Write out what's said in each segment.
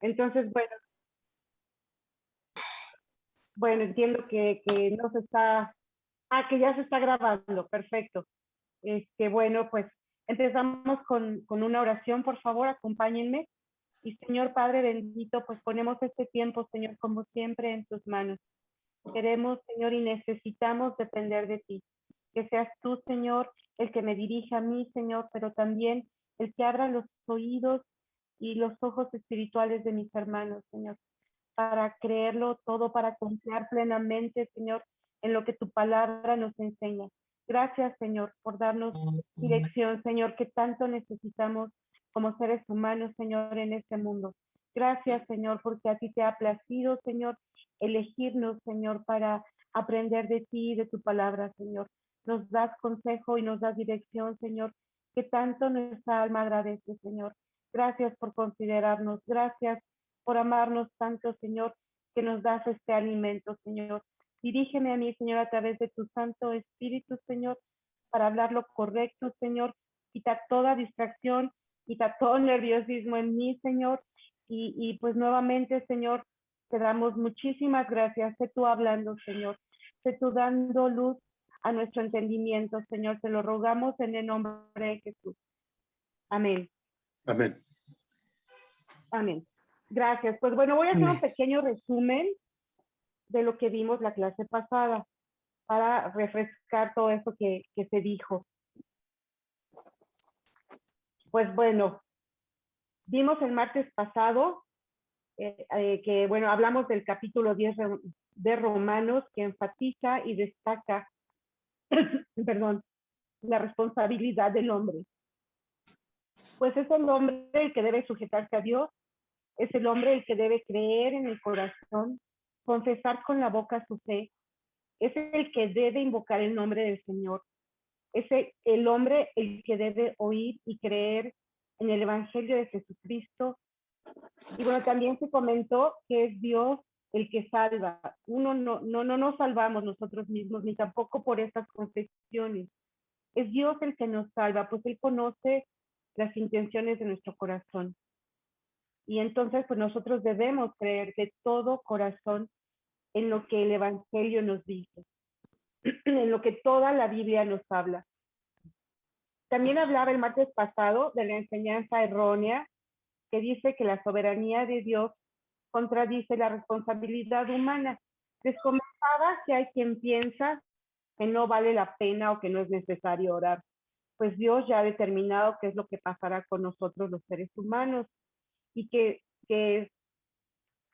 Entonces, bueno, entiendo que no se está, que ya se está grabando, perfecto. Bueno, pues empezamos con una oración, por favor, acompáñenme. Y Señor Padre bendito, pues ponemos este tiempo, Señor, como siempre en tus manos. Queremos, Señor, y necesitamos depender de ti. Que seas tú, Señor, el que me dirija a mí, Señor, pero también el que abra los oídos y los ojos espirituales de mis hermanos, Señor, para creerlo todo, para confiar plenamente, Señor, en lo que tu palabra nos enseña. Gracias, Señor, por darnos dirección, Señor, que tanto necesitamos como seres humanos, Señor, en este mundo. Gracias, Señor, porque a ti te ha placido, Señor, elegirnos, Señor, para aprender de ti y de tu palabra, Señor. Nos das consejo y nos das dirección, Señor, que tanto nuestra alma agradece, Señor. Gracias por considerarnos, gracias por amarnos tanto, Señor, que nos das este alimento, Señor. Dirígeme a mí, Señor, a través de tu Santo Espíritu, Señor, para hablar lo correcto, Señor. Quita toda distracción, quita todo nerviosismo en mí, Señor. Y pues nuevamente, Señor, te damos muchísimas gracias. Sé tú hablando, Señor. Sé tú dando luz a nuestro entendimiento, Señor. Te lo rogamos en el nombre de Jesús. Amén. Amén. Amén. Gracias. Pues bueno, voy a hacer un pequeño resumen de lo que vimos la clase pasada para refrescar todo eso que se dijo. Pues bueno, vimos el martes pasado que, bueno, hablamos del capítulo 10 de Romanos, que enfatiza y destaca, perdón, la responsabilidad del hombre. Pues es el hombre el que debe sujetarse a Dios, es el hombre el que debe creer en el corazón, confesar con la boca su fe, es el que debe invocar el nombre del Señor, es el hombre el que debe oír y creer en el Evangelio de Jesucristo. Y bueno, también se comentó que es Dios el que salva. Uno no nos salvamos nosotros mismos, ni tampoco por estas confesiones. Es Dios el que nos salva, pues Él conoce las intenciones de nuestro corazón. Y entonces, pues nosotros debemos creer de todo corazón en lo que el Evangelio nos dice, en lo que toda la Biblia nos habla. También hablaba el martes pasado de la enseñanza errónea que dice que la soberanía de Dios contradice la responsabilidad humana. Les comentaba que hay quien piensa que no vale la pena o que no es necesario orar, pues Dios ya ha determinado qué es lo que pasará con nosotros los seres humanos y que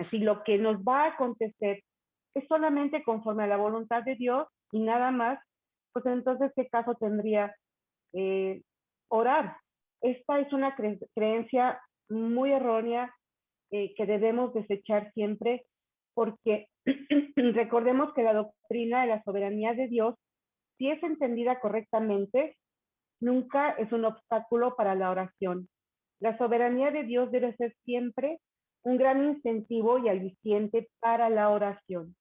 si lo que nos va a acontecer es solamente conforme a la voluntad de Dios y nada más, pues entonces, ¿qué caso tendría orar? Esta es una creencia muy errónea que debemos desechar siempre, porque recordemos que la doctrina de la soberanía de Dios, si es entendida correctamente, nunca es un obstáculo para la oración. La soberanía de Dios debe ser siempre un gran incentivo y aliciente para la oración.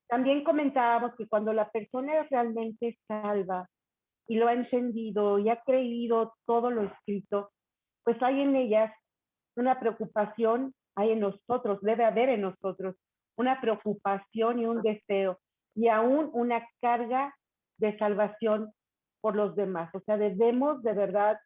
También comentábamos que cuando la persona es realmente salva y lo ha entendido y ha creído todo lo escrito, pues hay en ellas una preocupación, hay en nosotros, debe haber en nosotros una preocupación y un deseo y aún una carga de salvación por los demás. O sea, debemos de verdad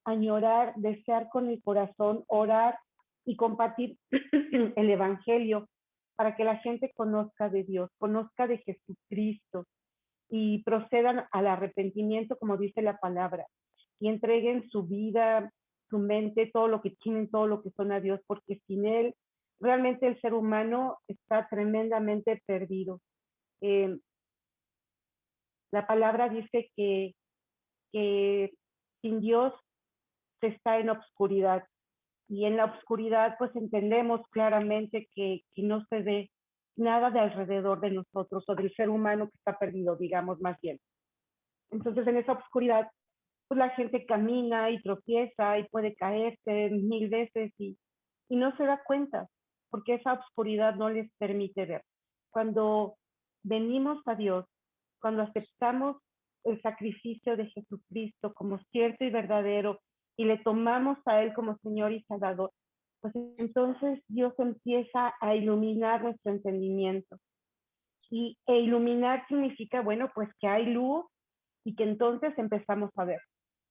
añorar, desear con el corazón, orar y compartir el Evangelio para que la gente conozca de Dios, conozca de Jesucristo y procedan al arrepentimiento, como dice la palabra, y entreguen su vida, su mente, todo lo que tienen, todo lo que son a Dios, porque sin Él realmente el ser humano está tremendamente perdido. La palabra dice que sin Dios se está en obscuridad, y en la obscuridad pues entendemos claramente que no se ve nada de alrededor de nosotros o del ser humano que está perdido, digamos más bien. Entonces en esa oscuridad pues la gente camina y tropieza y puede caerse 1000 veces y no se da cuenta porque esa oscuridad no les permite ver. Cuando venimos a Dios, cuando aceptamos el sacrificio de Jesucristo como cierto y verdadero y le tomamos a Él como Señor y Salvador, pues entonces Dios empieza a iluminar nuestro entendimiento. E iluminar significa, bueno, pues que hay luz y que entonces empezamos a ver.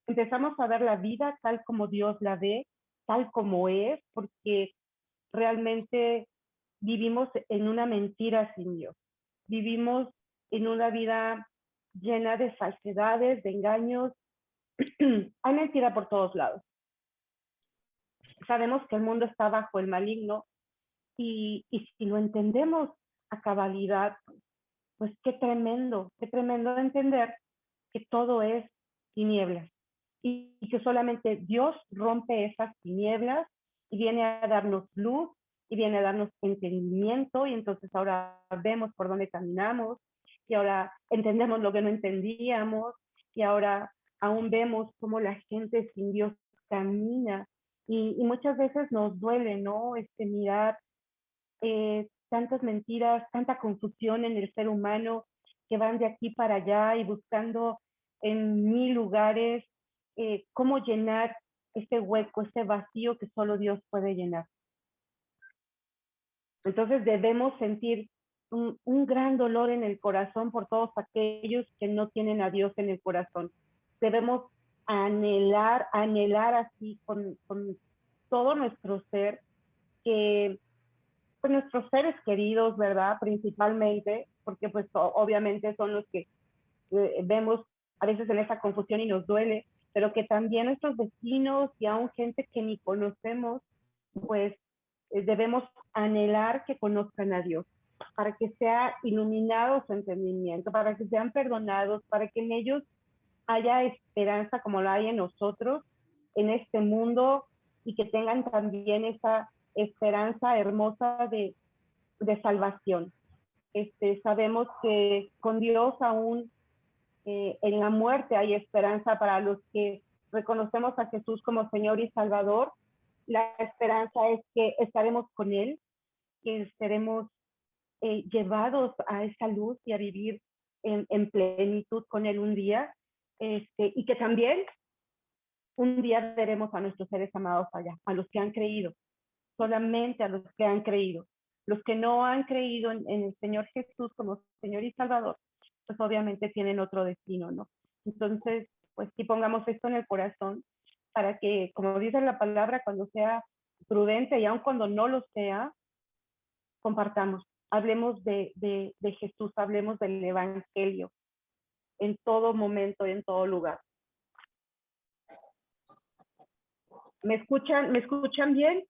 Empezamos a ver la vida tal como Dios la ve, tal como es, porque realmente vivimos en una mentira sin Dios. Vivimos en una vida llena de falsedades, de engaños. Hay mentira por todos lados. Sabemos que el mundo está bajo el maligno y si lo entendemos a cabalidad, pues qué tremendo entender que todo es tinieblas y que solamente Dios rompe esas tinieblas y viene a darnos luz y viene a darnos entendimiento y entonces ahora vemos por dónde caminamos y ahora entendemos lo que no entendíamos y ahora aún vemos cómo la gente sin Dios camina y muchas veces nos duele, ¿no? Mirar tantas mentiras, tanta confusión en el ser humano que van de aquí para allá y buscando en mil lugares cómo llenar ese hueco, ese vacío que solo Dios puede llenar. Entonces debemos sentir un gran dolor en el corazón por todos aquellos que no tienen a Dios en el corazón. Debemos anhelar así con todo nuestro ser que pues nuestros seres queridos, ¿verdad? Principalmente, porque pues obviamente son los que vemos a veces en esa confusión y nos duele, pero que también nuestros vecinos y aún gente que ni conocemos, pues debemos anhelar que conozcan a Dios, para que sea iluminado su entendimiento, para que sean perdonados, para que en ellos haya esperanza como la hay en nosotros, en este mundo, y que tengan también esa esperanza hermosa de salvación. Sabemos que con Dios aún en la muerte hay esperanza para los que reconocemos a Jesús como Señor y Salvador. La esperanza es que estaremos con Él, que seremos llevados a esa luz y a vivir en plenitud con Él un día, y que también un día veremos a nuestros seres amados allá, a los que han creído, solamente a los que han creído. Los que no han creído en el Señor Jesús como Señor y Salvador, pues obviamente tienen otro destino, ¿no? Entonces, pues sí pongamos esto en el corazón para que, como dice la palabra, cuando sea prudente y aun cuando no lo sea, compartamos, hablemos de Jesús, hablemos del Evangelio en todo momento, en todo lugar. ¿Me escuchan bien?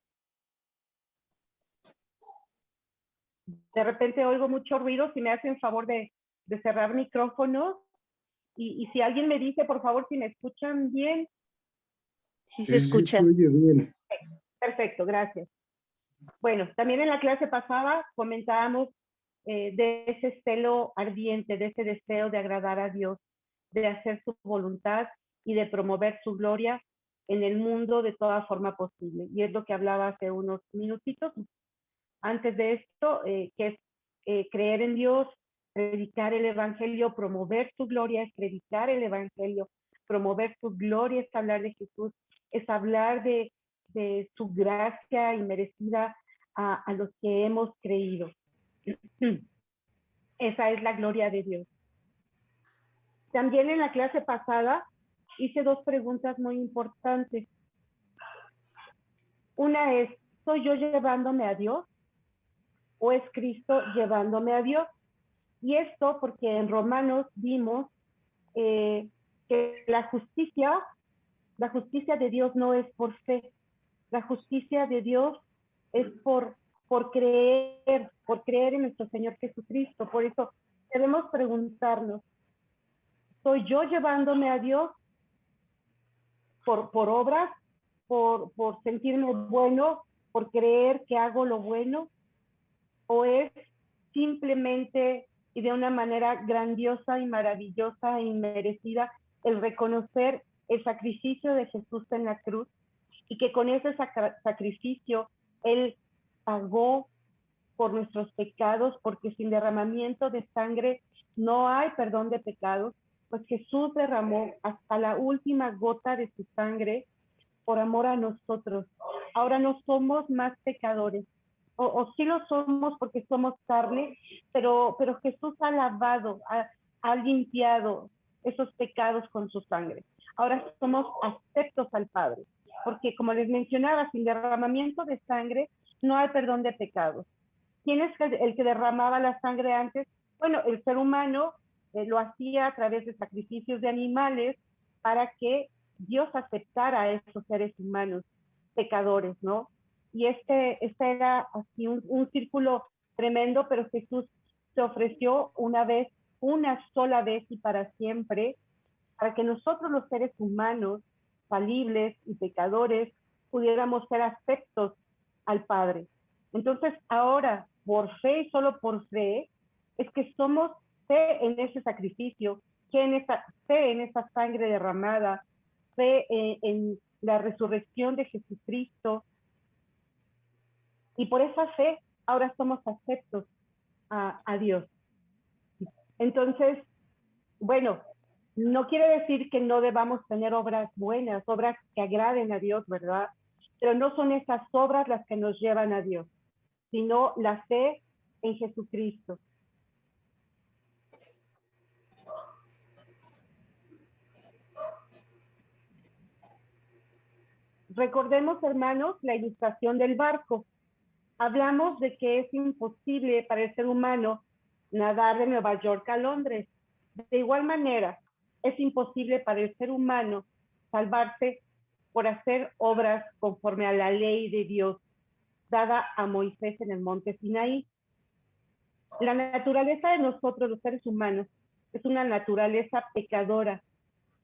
De repente oigo mucho ruido, si me hacen favor de cerrar micrófonos y si alguien me dice, por favor, si me escuchan bien. Sí, se escucha. Sí, oye bien. Perfecto, gracias. Bueno, también en la clase pasada comentábamos de ese celo ardiente, de ese deseo de agradar a Dios, de hacer su voluntad y de promover su gloria en el mundo de toda forma posible. Y es lo que hablaba hace unos minutitos. Antes de esto, que es creer en Dios, predicar el Evangelio, promover su gloria, es predicar el Evangelio, promover su gloria, es hablar de Jesús, es hablar de su gracia inmerecida a los que hemos creído. Esa es la gloria de Dios. También en la clase pasada hice dos preguntas muy importantes. Una es, ¿soy yo llevándome a Dios o es Cristo llevándome a Dios? Y esto porque en Romanos vimos que la justicia de Dios no es por fe, la justicia de Dios es por creer en nuestro Señor Jesucristo. Por eso debemos preguntarnos, ¿soy yo llevándome a Dios por obras, por sentirme bueno, por creer que hago lo bueno? ¿O es simplemente y de una manera grandiosa y maravillosa e inmerecida el reconocer el sacrificio de Jesús en la cruz y que con ese sacrificio Él pagó por nuestros pecados, porque sin derramamiento de sangre no hay perdón de pecados, pues Jesús derramó hasta la última gota de su sangre por amor a nosotros. Ahora no somos más pecadores, o sí lo somos porque somos carne, pero Jesús ha lavado, ha limpiado esos pecados con su sangre. Ahora somos aceptos al Padre, porque como les mencionaba, sin derramamiento de sangre no hay perdón de pecados. ¿Quién es el que derramaba la sangre antes? Bueno, el ser humano lo hacía a través de sacrificios de animales para que Dios aceptara a esos seres humanos pecadores, ¿no? Y este era así un círculo tremendo, pero Jesús se ofreció una sola vez y para siempre, para que nosotros los seres humanos, falibles y pecadores, pudiéramos ser aceptos al Padre. Entonces ahora, por fe y solo por fe, es que somos fe en ese sacrificio, fe en esa sangre derramada, fe en la resurrección de Jesucristo, y por esa fe ahora somos aceptos a Dios. Entonces, bueno, no quiere decir que no debamos tener obras buenas, obras que agraden a Dios, ¿verdad? Pero no son esas obras las que nos llevan a Dios, sino la fe en Jesucristo. Recordemos, hermanos, la ilustración del barco. Hablamos de que es imposible para el ser humano nadar de Nueva York a Londres. De igual manera, es imposible para el ser humano salvarse por hacer obras conforme a la ley de Dios dada a Moisés en el monte Sinaí. La naturaleza de nosotros, los seres humanos, es una naturaleza pecadora.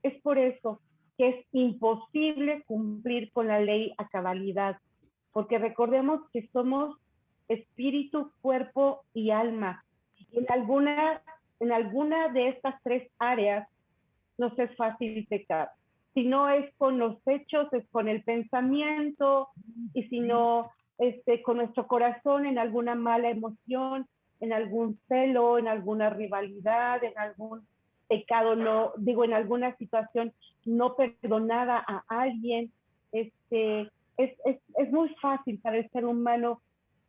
Es por eso que es imposible cumplir con la ley a cabalidad, porque recordemos que somos espíritu, cuerpo y alma. Y en alguna de estas tres áreas nos es fácil pecar. Si no es con los hechos, es con el pensamiento, y si no, con nuestro corazón en alguna mala emoción, en algún celo, en alguna rivalidad, en algún pecado, no, digo, en alguna situación no perdonada a alguien. Es muy fácil para el ser humano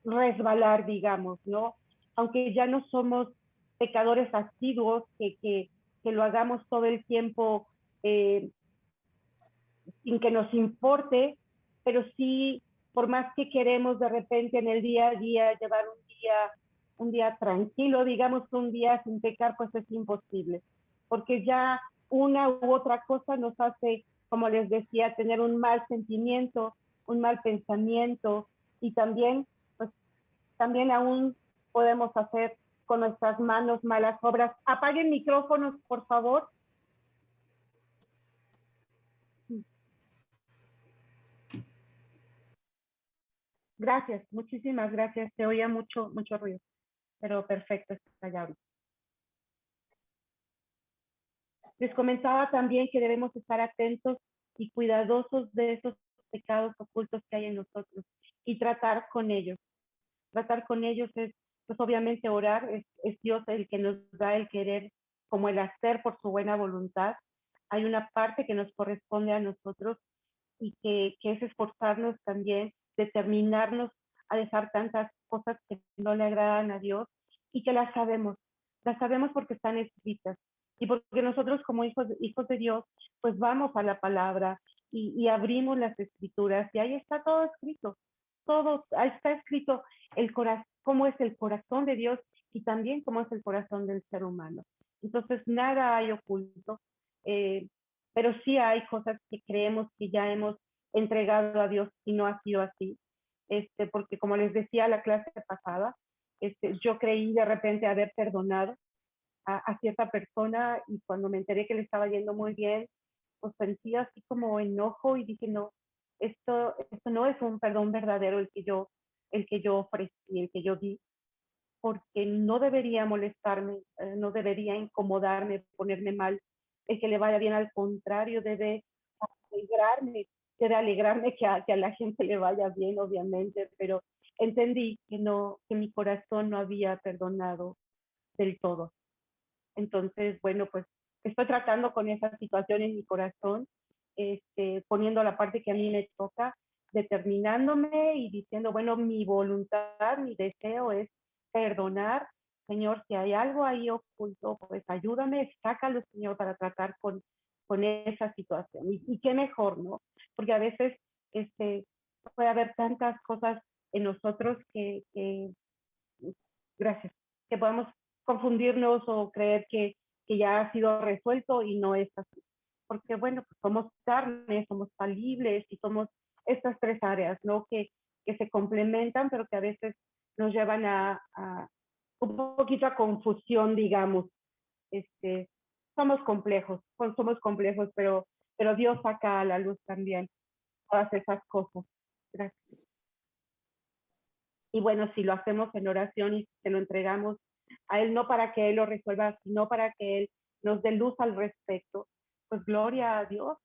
resbalar, digamos, ¿no? Aunque ya no somos pecadores asiduos que lo hagamos todo el tiempo eh, sin que nos importe, pero sí, por más que queremos de repente en el día a día llevar un día tranquilo, digamos un día sin pecar, pues es imposible, porque ya una u otra cosa nos hace, como les decía, tener un mal sentimiento, un mal pensamiento, y también, pues, también aún podemos hacer con nuestras manos malas obras. Apaguen micrófonos, por favor. Gracias, muchísimas gracias. Se oía mucho ruido, pero perfecto, está ya ahorita. Les comentaba también que debemos estar atentos y cuidadosos de esos pecados ocultos que hay en nosotros y tratar con ellos. Tratar con ellos es, pues obviamente orar, es Dios el que nos da el querer como el hacer por su buena voluntad. Hay una parte que nos corresponde a nosotros y que es esforzarnos también, determinarnos a dejar tantas cosas que no le agradan a Dios y que las sabemos porque están escritas y porque nosotros como hijos de Dios, pues vamos a la palabra y abrimos las escrituras y ahí está todo escrito, todo, ahí está escrito el corazón, cómo es el corazón de Dios y también cómo es el corazón del ser humano. Entonces, nada hay oculto. Pero sí hay cosas que creemos que ya hemos entregado a Dios y no ha sido así. Porque como les decía la clase pasada, yo creí de repente haber perdonado a cierta persona y cuando me enteré que le estaba yendo muy bien, pues sentí así como enojo y dije, no, esto no es un perdón verdadero el que yo ofrecí, el que yo di, porque no debería molestarme, no debería incomodarme, ponerme mal el que le vaya bien, al contrario, alegrarme, debe alegrarme que a la gente le vaya bien, obviamente, pero entendí que no, que mi corazón no había perdonado del todo. Entonces, bueno, pues estoy tratando con esa situación en mi corazón. poniendo la parte que a mí me toca, determinándome y diciendo, bueno, mi voluntad, mi deseo es perdonar. Señor, si hay algo ahí oculto, pues ayúdame, sácalo, Señor, para tratar con esa situación. Y qué mejor, ¿no? Porque a veces puede haber tantas cosas en nosotros gracias, que podemos confundirnos o creer que ya ha sido resuelto y no es así. Porque bueno, pues somos carne, somos falibles y somos estas tres áreas, ¿no? Que se complementan, pero que a veces nos llevan a un poquito a confusión, digamos. Somos complejos, pero Dios saca a la luz también todas esas cosas. Gracias. Y bueno, si lo hacemos en oración y se lo entregamos a Él, no para que Él lo resuelva, sino para que Él nos dé luz al respecto, pues gloria a Dios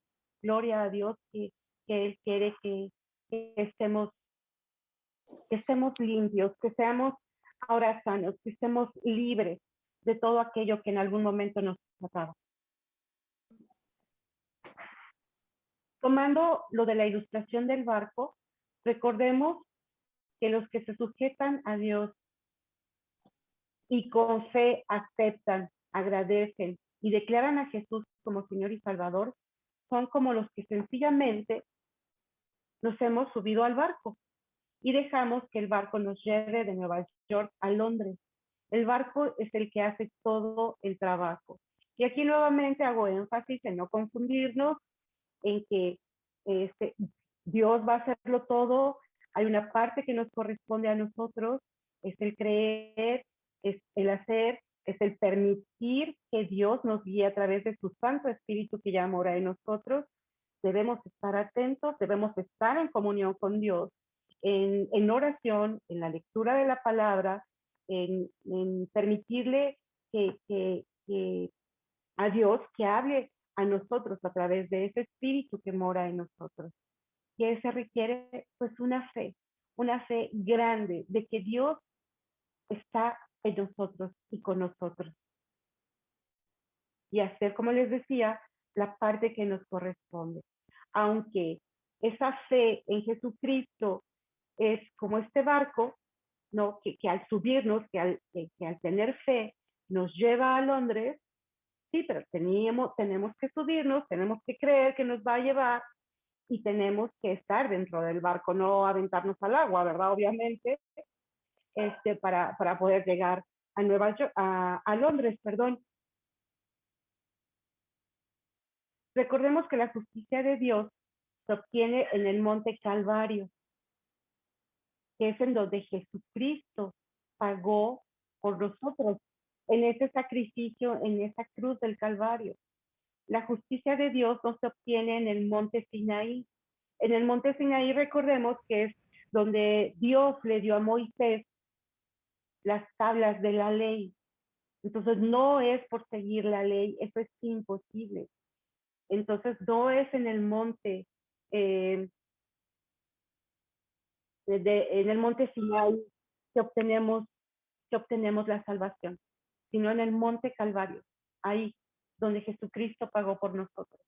que Él quiere que estemos limpios, que seamos ahora sanos, que estemos libres de todo aquello que en algún momento nos ataba. Tomando lo de la ilustración del barco, recordemos que los que se sujetan a Dios y con fe aceptan, agradecen y declaran a Jesús como Señor y Salvador, son como los que sencillamente nos hemos subido al barco y dejamos que el barco nos lleve de Nueva York a Londres. El barco es el que hace todo el trabajo. Y aquí nuevamente hago énfasis en no confundirnos, en que Dios va a hacerlo todo. Hay una parte que nos corresponde a nosotros, es el creer, es el hacer, es el permitir que Dios nos guíe a través de su Santo Espíritu que ya mora en nosotros. Debemos estar atentos, debemos estar en comunión con Dios, en oración, en la lectura de la palabra, en permitirle que a Dios que hable a nosotros a través de ese espíritu que mora en nosotros. Que se requiere pues una fe grande de que Dios está en nosotros y con nosotros. Y hacer, como les decía, la parte que nos corresponde. Aunque esa fe en Jesucristo es como este barco, ¿no? Que al subirnos, que al tener fe, nos lleva a Londres, sí, pero tenemos que subirnos, tenemos que creer que nos va a llevar y tenemos que estar dentro del barco, no aventarnos al agua, ¿verdad? Obviamente, para poder llegar a Nueva York, a Londres, perdón. Recordemos que la justicia de Dios se obtiene en el monte Calvario, que es en donde Jesucristo pagó por nosotros, en ese sacrificio, en esa cruz del Calvario. La justicia de Dios no se obtiene en el monte Sinaí. En el monte Sinaí recordemos que es donde Dios le dio a Moisés las tablas de la ley. Entonces no es por seguir la ley, eso es imposible. Entonces no es en el monte, en el monte Sinaí que obtenemos la salvación, sino en el monte Calvario, ahí donde Jesucristo pagó por nosotros.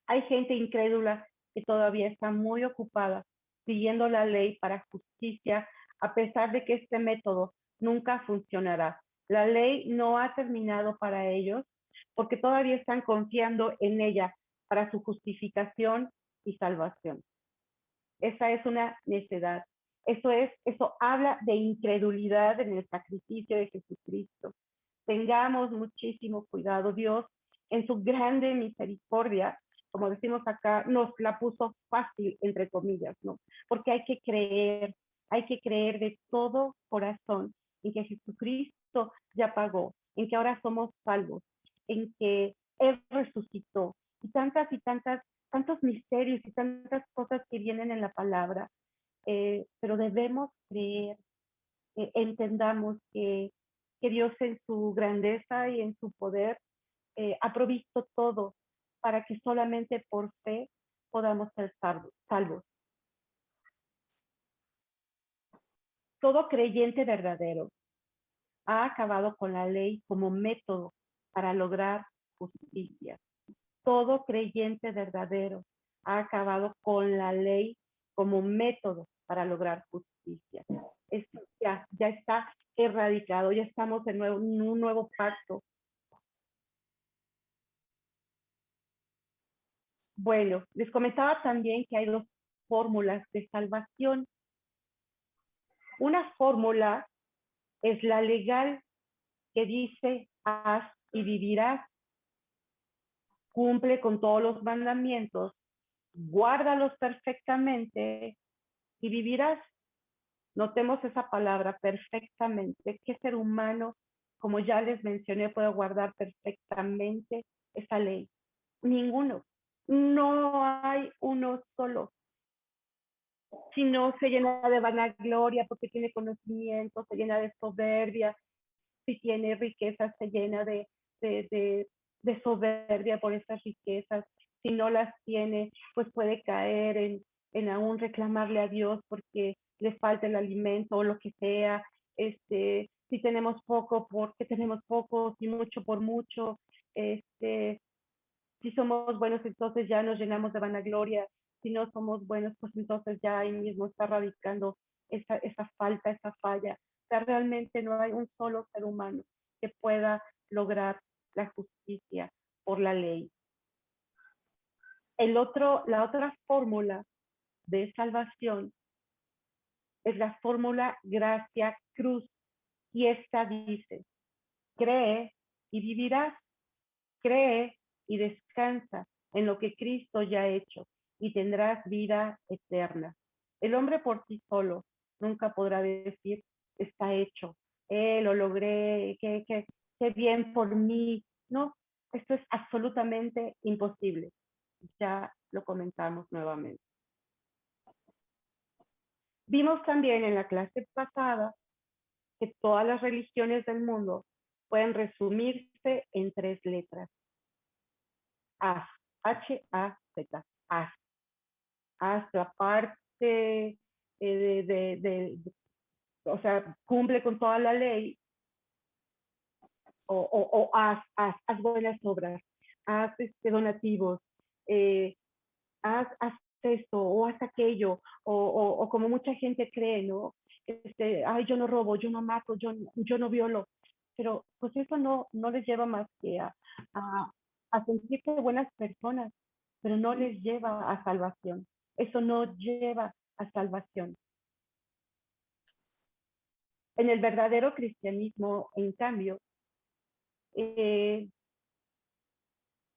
Hay gente incrédula que todavía está muy ocupada siguiendo la ley para justicia, a pesar de que este método nunca funcionará. La ley no ha terminado para ellos porque todavía están confiando en ella para su justificación y salvación. Esa es una necedad. Eso habla de incredulidad en el sacrificio de Jesucristo. Tengamos muchísimo cuidado. Dios, en su grande misericordia, como decimos acá, nos la puso fácil, entre comillas, ¿no? Porque hay que creer de todo corazón en que Jesucristo ya pagó, en que ahora somos salvos, en que Él resucitó, y tantos misterios y tantas cosas que vienen en la palabra, pero debemos creer, entendamos que Dios en su grandeza y en su poder ha provisto todo para que solamente por fe podamos ser salvos. Todo creyente verdadero ha acabado con la ley como método para lograr justicia. todo creyente verdadero ha acabado con la ley como método para lograr justicia. Esto ya está erradicado, ya estamos en un nuevo pacto. Bueno, les comentaba también que hay dos fórmulas de salvación. Una fórmula es la legal, que dice: haz y vivirás. Cumple con todos los mandamientos, guárdalos perfectamente y vivirás. Notemos esa palabra, perfectamente. ¿Qué ser humano, como ya les mencioné, puede guardar perfectamente esa ley? Ninguno. No hay uno solo. Si no, se llena de vanagloria porque tiene conocimiento, se llena de soberbia. Si tiene riquezas, se llena de soberbia por esas riquezas. Si no las tiene, pues puede caer en aún reclamarle a Dios porque le falta el alimento o lo que sea. Si tenemos poco, porque tenemos poco, si mucho, por mucho. Si somos buenos, entonces ya nos llenamos de vanagloria. Si no somos buenos, pues entonces ya ahí mismo está radicando esa falta, esa falla. O sea, realmente no hay un solo ser humano que pueda lograr la justicia por la ley. La otra fórmula de salvación es la fórmula gracia cruz. Y esta dice: cree y vivirás. Cree y descansa en lo que Cristo ya ha hecho y tendrás vida eterna. El hombre por sí solo nunca podrá decir: está hecho, lo logré, qué bien por mí. No, esto es absolutamente imposible. Ya lo comentamos nuevamente. Vimos también en la clase pasada que todas las religiones del mundo pueden resumirse en 3 letras: haz, H-A-Z, haz. Haz la parte o sea, cumple con toda la ley, o haz buenas obras, haz donativos, haz esto o haz aquello, o como mucha gente cree, ¿no? Ay, yo no robo, yo no mato, yo no violo, pero pues eso no les lleva más que a sentirse buenas personas, pero no les lleva a salvación. Eso no lleva a salvación. En el verdadero cristianismo, en cambio, eh,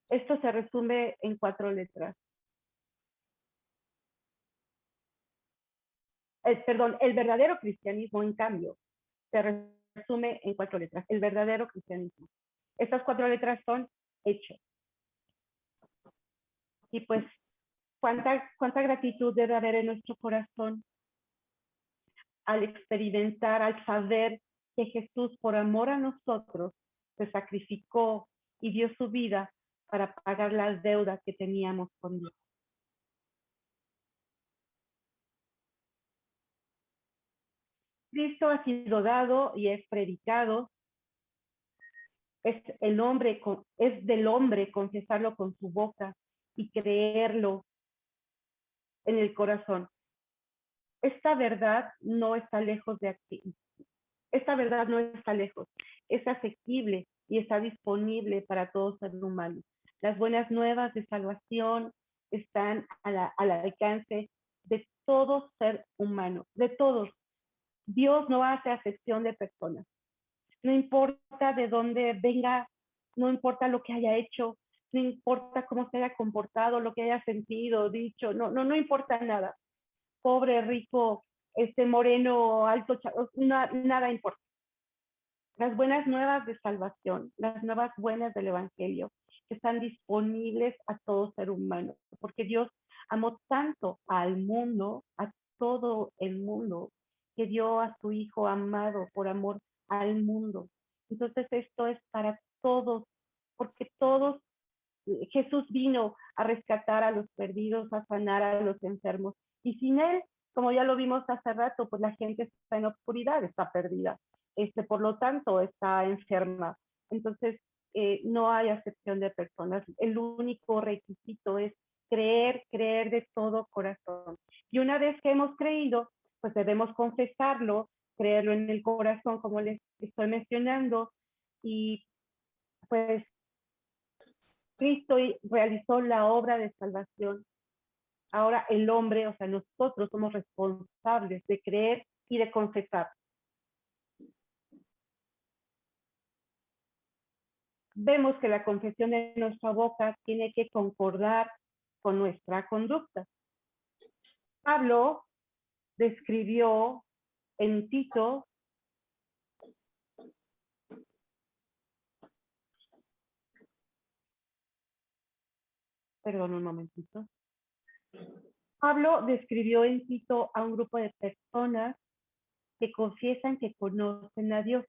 esto se resume en 4 letras. Perdón, el verdadero cristianismo, en cambio, se resume en 4 letras. El verdadero cristianismo. Estas 4 letras son hecho. Y pues, ¿cuánta gratitud debe haber en nuestro corazón al experimentar, al saber que Jesús, por amor a nosotros, se sacrificó y dio su vida para pagar las deudas que teníamos con Dios? Cristo ha sido dado y es predicado. Es del hombre confesarlo con su boca y creerlo en el corazón. Esta verdad no está lejos de aquí. Esta verdad no está lejos. Es asequible y está disponible para todo ser humano. Las buenas nuevas de salvación están al alcance de todo ser humano, de todos. Dios no hace acepción de personas. No importa de dónde venga, no importa lo que haya hecho, no importa cómo se haya comportado, lo que haya sentido, dicho, no importa nada. Pobre, rico, moreno, alto, nada importa. Las buenas nuevas de salvación, las nuevas buenas del Evangelio, están disponibles a todo ser humano, porque Dios amó tanto al mundo, a todo el mundo, que dio a su Hijo amado por amor al mundo. Entonces esto es para todos, porque todos, Jesús vino a rescatar a los perdidos, a sanar a los enfermos, y sin Él, como ya lo vimos hace rato, pues la gente está en oscuridad, está perdida, por lo tanto está enferma. Entonces, no hay acepción de personas. El único requisito es creer, creer de todo corazón. Y una vez que hemos creído, pues debemos confesarlo, creerlo en el corazón, como les estoy mencionando, y pues Cristo realizó la obra de salvación. Ahora el hombre, o sea, nosotros somos responsables de creer y de confesar. Vemos que la confesión de nuestra boca tiene que concordar con nuestra conducta. Pablo describió en Tito, perdón un momentito, Pablo describió en Tito a un grupo de personas que confiesan que conocen a Dios.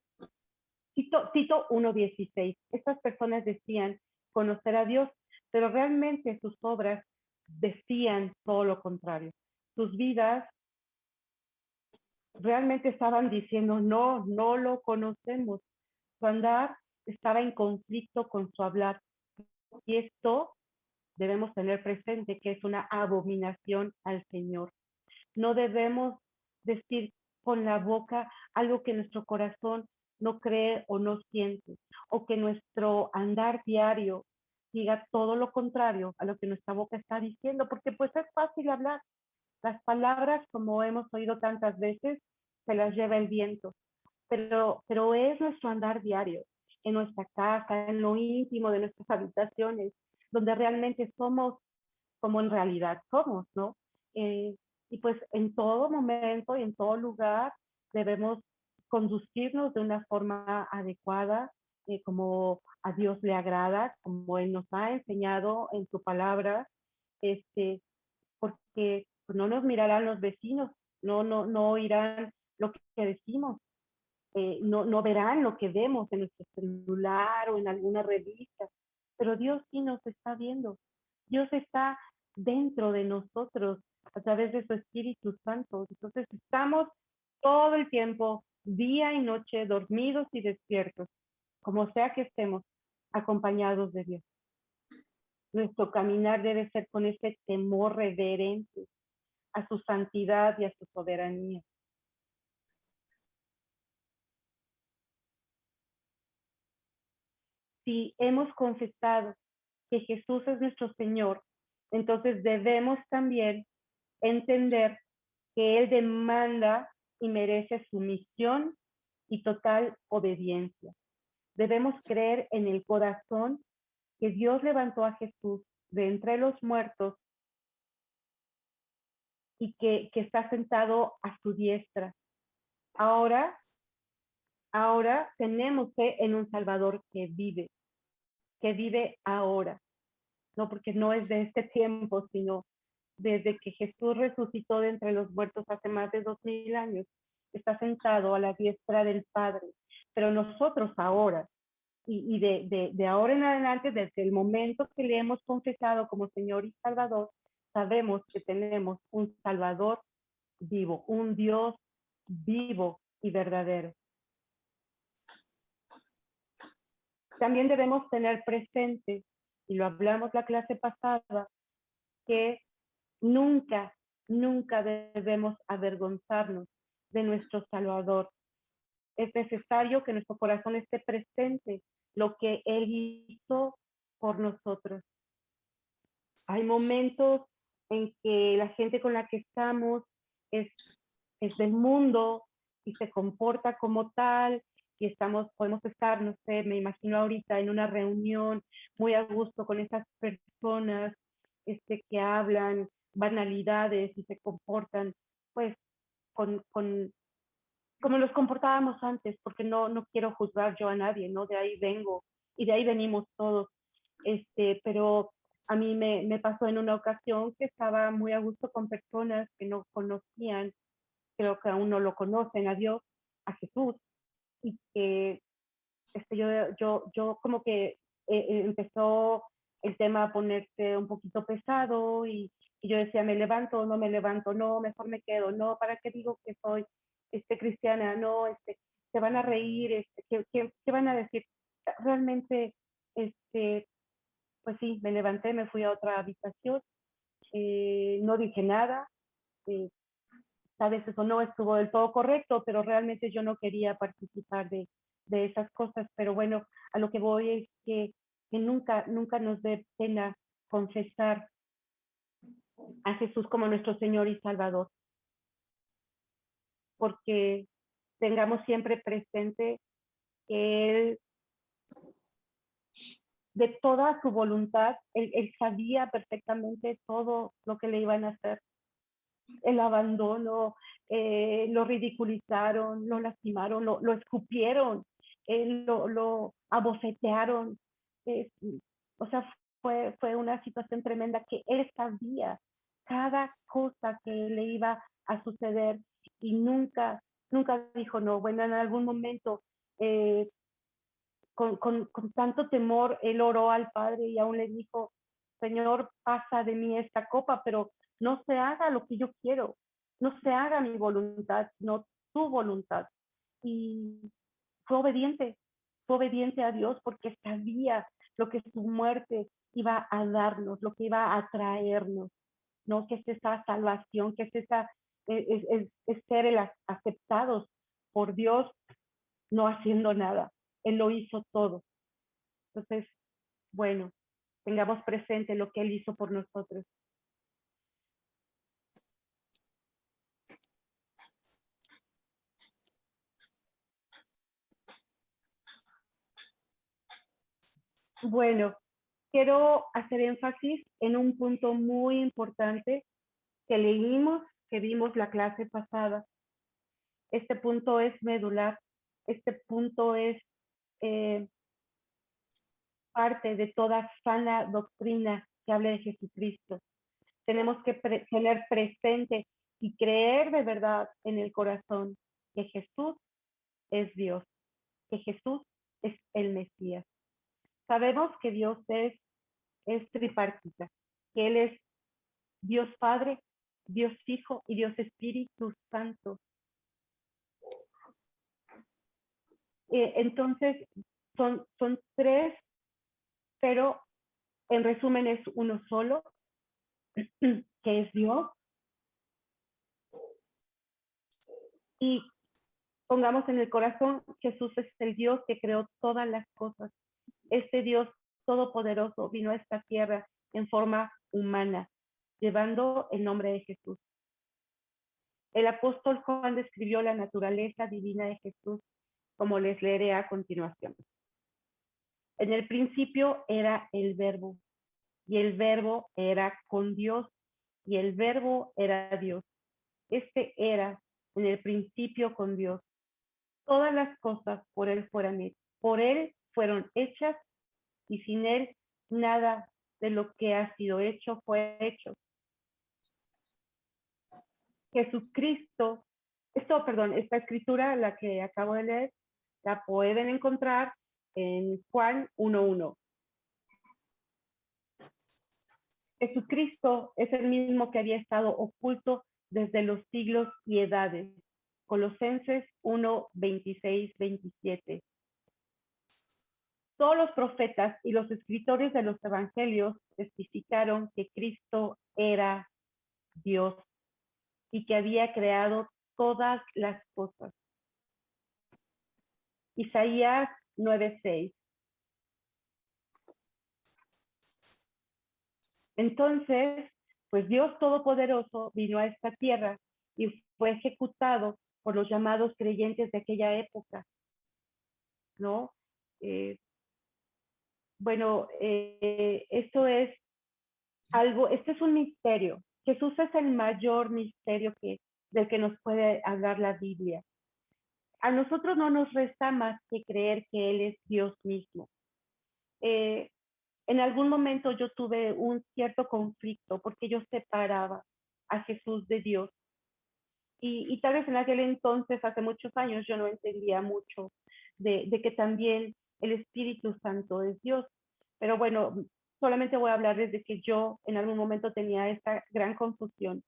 Tito 1:16. Estas personas decían conocer a Dios, pero realmente sus obras decían todo lo contrario. Sus vidas realmente estaban diciendo, no, no lo conocemos. Su andar estaba en conflicto con su hablar. Y esto debemos tener presente que es una abominación al Señor. No debemos decir con la boca algo que nuestro corazón no cree o no siente, o que nuestro andar diario diga todo lo contrario a lo que nuestra boca está diciendo, porque pues es fácil hablar. Las palabras, como hemos oído tantas veces, se las lleva el viento, pero es nuestro andar diario, en nuestra casa, en lo íntimo de nuestras habitaciones, donde realmente somos como en realidad somos, ¿no? Eh, y pues en todo momento y en todo lugar debemos conducirnos de una forma adecuada, como a Dios le agrada, como Él nos ha enseñado en su palabra, porque no nos mirarán los vecinos, no oirán lo que decimos, no verán lo que vemos en nuestro celular o en alguna revista, pero Dios sí nos está viendo. Dios está dentro de nosotros a través de su Espíritu Santo. Entonces estamos todo el tiempo, día y noche, dormidos y despiertos, como sea que estemos, acompañados de Dios. Nuestro caminar debe ser con ese temor reverente a su santidad y a su soberanía. Si hemos confesado que Jesús es nuestro Señor, entonces debemos también entender que Él demanda y merece sumisión y total obediencia. Debemos creer en el corazón que Dios levantó a Jesús de entre los muertos y que está sentado a su diestra. Ahora tenemos fe en un Salvador que vive ahora, no porque no es de este tiempo, sino desde que Jesús resucitó de entre los muertos hace más de 2000 años, está sentado a la diestra del Padre. Pero nosotros ahora, y de ahora en adelante, desde el momento que le hemos confesado como Señor y Salvador, sabemos que tenemos un Salvador vivo, un Dios vivo y verdadero. También debemos tener presente, y lo hablamos la clase pasada, que nunca, nunca debemos avergonzarnos de nuestro Salvador. Es necesario que nuestro corazón esté presente lo que Él hizo por nosotros. Hay momentos en que la gente con la que estamos es del mundo y se comporta como tal y podemos estar, no sé, me imagino ahorita en una reunión muy a gusto con esas personas que hablan banalidades y se comportan pues con como nos comportábamos antes, porque no quiero juzgar yo a nadie, ¿no? De ahí vengo y de ahí venimos todos. Pero a mí me pasó en una ocasión que estaba muy a gusto con personas que no conocían, creo que aún no lo conocen, a Dios, a Jesús, y que yo como que empezó el tema a ponerse un poquito pesado y yo decía, me levanto o no me levanto, no, mejor me quedo, no, ¿para qué digo que soy cristiana? No, se van a reír, ¿qué van a decir? Realmente pues sí, me levanté, me fui a otra habitación, no dije nada, tal vez eso no estuvo del todo correcto, pero realmente yo no quería participar de esas cosas. Pero bueno, a lo que voy es que nunca nos dé pena confesar a Jesús como nuestro Señor y Salvador, porque tengamos siempre presente que Él, de toda su voluntad, él sabía perfectamente todo lo que le iban a hacer. El abandono, lo ridiculizaron, lo lastimaron, lo escupieron, lo abofetearon. Eh, o sea, fue una situación tremenda que él sabía cada cosa que le iba a suceder y nunca dijo no. Bueno, en algún momento, con tanto temor, él oró al Padre y aún le dijo, Señor, pasa de mí esta copa, pero no se haga lo que yo quiero, no se haga mi voluntad, sino tu voluntad. Y fue obediente a Dios porque sabía lo que su muerte iba a darnos, lo que iba a traernos, ¿no? Que es esa salvación, que es esa, es ser el aceptados por Dios no haciendo nada. Él lo hizo todo. Entonces, bueno, tengamos presente lo que Él hizo por nosotros. Bueno, quiero hacer énfasis en un punto muy importante que leímos, que vimos la clase pasada. Este punto es medular, este punto es eh, parte de toda sana doctrina que hable de Jesucristo. Tenemos que tener presente y creer de verdad en el corazón que Jesús es Dios, que Jesús es el Mesías. Sabemos que Dios es tripartita, que Él es Dios Padre, Dios Hijo y Dios Espíritu Santo. Entonces, son tres, pero en resumen es uno solo, que es Dios. Y pongamos en el corazón, Jesús es el Dios que creó todas las cosas. Este Dios todopoderoso vino a esta tierra en forma humana, llevando el nombre de Jesús. El apóstol Juan describió la naturaleza divina de Jesús, como les leeré a continuación. En el principio era el verbo, y el verbo era con Dios, y el verbo era Dios. Este era en el principio con Dios. Todas las cosas por él fueron hechas, y sin él nada de lo que ha sido hecho fue hecho. Jesucristo, esta escritura, la que acabo de leer, la pueden encontrar en Juan 1:1. Jesucristo es el mismo que había estado oculto desde los siglos y edades. Colosenses 1:26-27. Todos los profetas y los escritores de los evangelios testificaron que Cristo era Dios y que había creado todas las cosas. Isaías 9:6. Entonces, pues Dios Todopoderoso vino a esta tierra y fue ejecutado por los llamados creyentes de aquella época, ¿no? Esto es esto es un misterio. Jesús es el mayor misterio del que nos puede hablar la Biblia. A nosotros no nos resta más que creer que Él es Dios mismo. En algún momento yo tuve un cierto conflicto porque yo separaba a Jesús de Dios. Y tal vez en aquel entonces, hace muchos años, yo no entendía mucho de que también el Espíritu Santo es Dios. Pero bueno, solamente voy a hablar desde que yo en algún momento tenía esta gran confusión.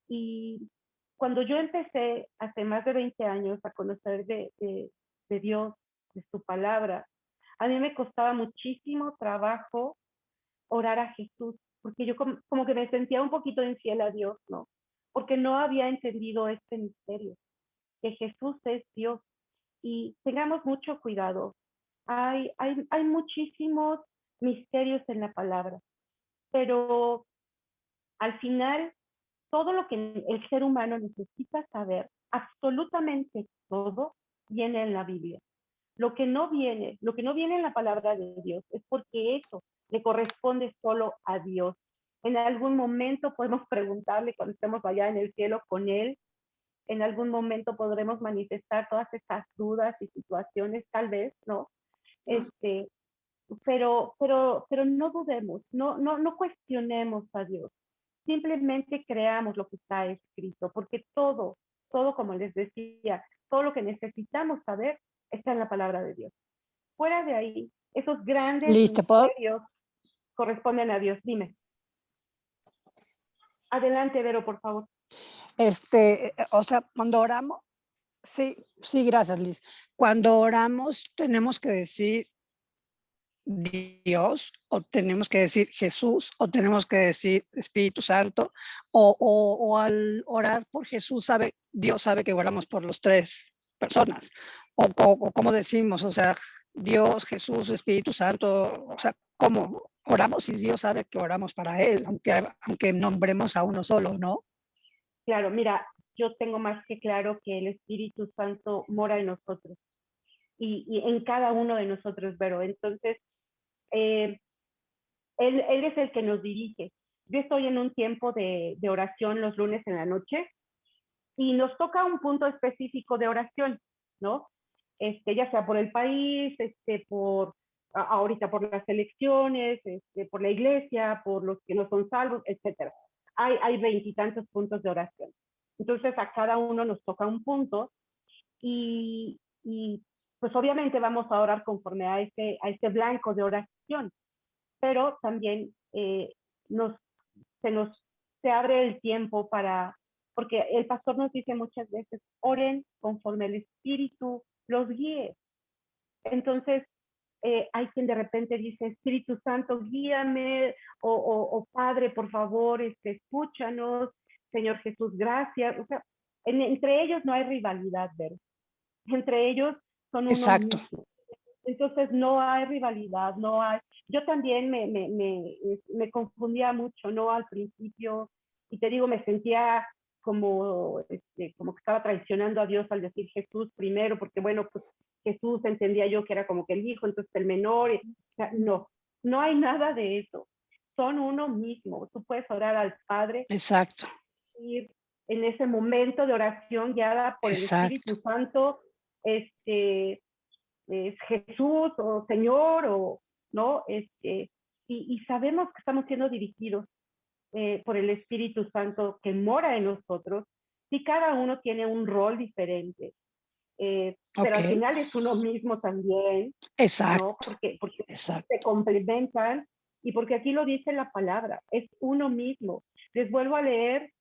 Y cuando yo empecé hace más de 20 años a conocer de Dios, de su palabra, A mí me costaba muchísimo trabajo orar a Jesús, porque yo como que me sentía un poquito infiel a Dios, ¿no? Porque no había entendido este misterio, que Jesús es Dios. Y tengamos mucho cuidado. Hay muchísimos misterios en la palabra, pero al final todo lo que el ser humano necesita saber, absolutamente todo, viene en la Biblia. Lo que no viene en la palabra de Dios es porque eso le corresponde solo a Dios. En algún momento podemos preguntarle cuando estemos allá en el cielo con Él, en algún momento podremos manifestar todas estas dudas y situaciones, tal vez, ¿no? Este, pero no dudemos, no cuestionemos a Dios, simplemente creamos lo que está escrito, porque todo, como les decía, todo lo que necesitamos saber está en la palabra de Dios. Fuera de ahí, esos grandes Listo, ¿puedo? misterios corresponden a Dios. Dime. Adelante, Vero, por favor. O sea, cuando oramos, sí, sí, gracias, Liz. Cuando oramos, tenemos que decir Dios, o tenemos que decir Jesús, o tenemos que decir Espíritu Santo, o al orar por Jesús, Dios sabe que oramos por los tres personas, o como decimos, o sea, Dios, Jesús, Espíritu Santo, o sea, ¿cómo oramos y Dios sabe que oramos para Él, aunque nombremos a uno solo, ¿no? Claro, mira, yo tengo más que claro que el Espíritu Santo mora en nosotros y en cada uno de nosotros, Vero. Entonces, eh, él es el que nos dirige. Yo estoy en un tiempo de oración los lunes en la noche y nos toca un punto específico de oración, ¿no? Ya sea por el país, ahorita por las elecciones, por la iglesia, por los que no son salvos, etcétera. Hay veintitantos puntos de oración. Entonces a cada uno nos toca un punto y pues obviamente vamos a orar conforme a este blanco de oración, pero también nos, se nos se abre el tiempo porque el pastor nos dice muchas veces, oren conforme el Espíritu los guíe. Entonces, hay quien de repente dice, Espíritu Santo, guíame, o Padre, por favor, escúchanos, Señor Jesús, gracias. O sea, entre ellos no hay rivalidad, ¿verdad? Entre ellos son uno Exacto. mismo. Entonces no hay rivalidad, no hay. Yo también me confundía mucho, ¿no? Al principio, y te digo, me sentía como que estaba traicionando a Dios al decir Jesús primero, porque bueno, pues Jesús entendía yo que era como que el hijo, entonces el menor. O sea, no hay nada de eso. Son uno mismo. Tú puedes orar al Padre, Exacto, ir en ese momento de oración guiada por el exacto. Espíritu Santo, es Jesús o Señor o no, y sabemos que estamos siendo dirigidos por el Espíritu Santo que mora en nosotros, y cada uno tiene un rol diferente, pero Ok, al final es uno mismo también, ¿no? exacto, Porque se exacto. complementan y porque aquí lo dice la palabra, es uno mismo. Les vuelvo a leer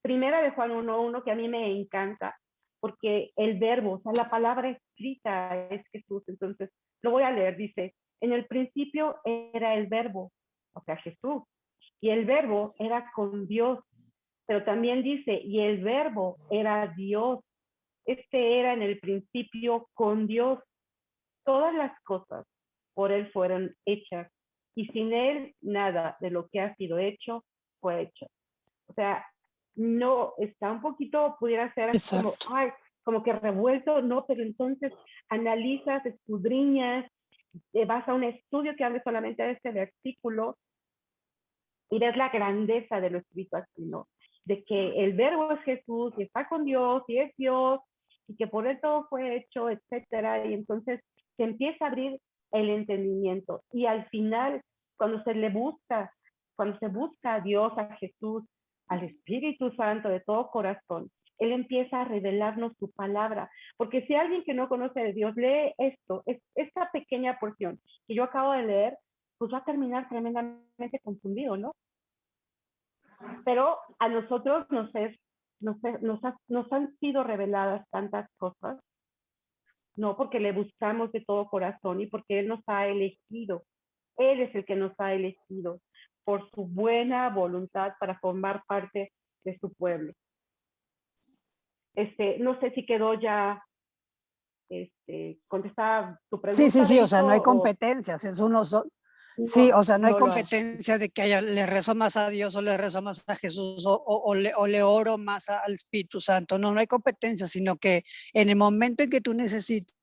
Primera de Juan 1:1, que a mí me encanta, porque el verbo, o sea, la palabra escrita es Jesús. Entonces, lo voy a leer, dice, en el principio era el verbo, o sea, Jesús, y el verbo era con Dios, pero también dice, y el verbo era Dios. Era en el principio con Dios. Todas las cosas por Él fueron hechas, y sin Él nada de lo que ha sido hecho fue hecho. O sea, no, está un poquito, pudiera ser así como, Exacto. ay, como que revuelto, no, pero entonces analizas, escudriñas, vas a un estudio que hable solamente de este versículo y ves la grandeza de lo escrito aquí, ¿no? De que el verbo es Jesús y está con Dios y es Dios y que por él todo fue hecho, etcétera. Y entonces se empieza a abrir el entendimiento y al final, cuando cuando se busca a Dios, a Jesús, al Espíritu Santo de todo corazón, Él empieza a revelarnos su palabra. Porque si alguien que no conoce de Dios lee esta pequeña porción que yo acabo de leer, pues va a terminar tremendamente confundido, ¿no? Pero a nosotros nos han sido reveladas tantas cosas no, porque le buscamos de todo corazón y porque Él nos ha elegido. Él es el que nos ha elegido por su buena voluntad para formar parte de su pueblo. No sé si quedó ya contestada tu pregunta. Sí, o sea, no hay Benito, competencias, es uno sí, no, o sea, no hay no lo hay. competencia de que le rezo más a Dios o le rezo más a Jesús o le oro más al Espíritu Santo. No, no hay competencia, sino que en el momento en que tú necesites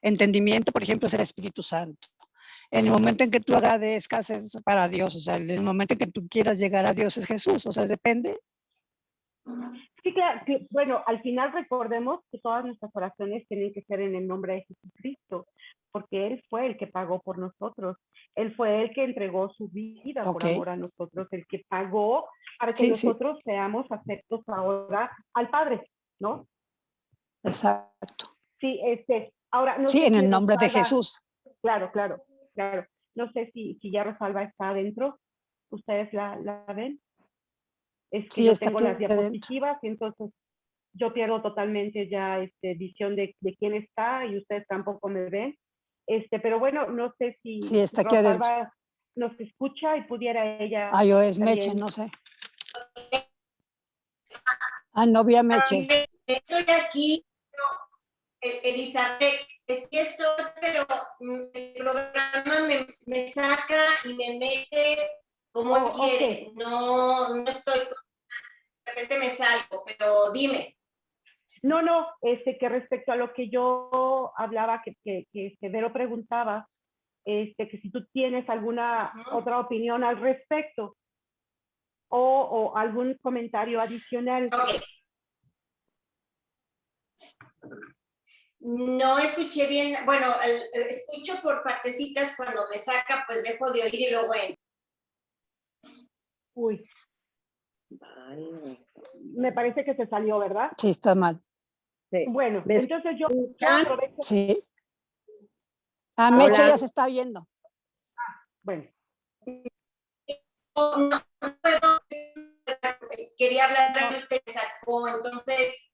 entendimiento, por ejemplo, es el Espíritu Santo. En el momento en que tú agradezcas es para Dios, o sea, en el momento en que tú quieras llegar a Dios es Jesús, o sea, depende. Sí, claro, sí, bueno, al final recordemos que todas nuestras oraciones tienen que ser en el nombre de Jesucristo, porque Él fue el que pagó por nosotros, Él fue el que entregó su vida por amor a nosotros, el que pagó para que nosotros seamos aceptos ahora al Padre, ¿no? Exacto. Sí, ahora no sí, sé en si el nombre de Rosalba, Jesús. claro, no sé si ya Rosalba está adentro, ¿ustedes la ven? Es que Sí, yo está tengo aquí las adentro. diapositivas y entonces yo pierdo totalmente ya visión de quién está y ustedes tampoco me ven. Pero bueno, no sé si Sí, está aquí adentro. Rosalba nos escucha y pudiera ella Ay, o es Meche, también. no sé. No vi a Meche. Estoy aquí, Elizabeth, sí estoy, pero el programa me saca y me mete como quiere. Okay. No estoy, de repente me salgo, pero dime. No, que respecto a lo que yo hablaba, que Vero preguntaba, que si tú tienes alguna otra opinión al respecto o algún comentario adicional. Okay. No escuché bien, bueno, escucho por partecitas, cuando me saca, pues dejo de oír y luego entro. Uy. Me parece que se salió, ¿verdad? Sí, está mal. Sí. Bueno, entonces yo aprovecho. Sí. Meche ya se está oyendo. Bueno. No puedo, quería hablar, te sacó, entonces...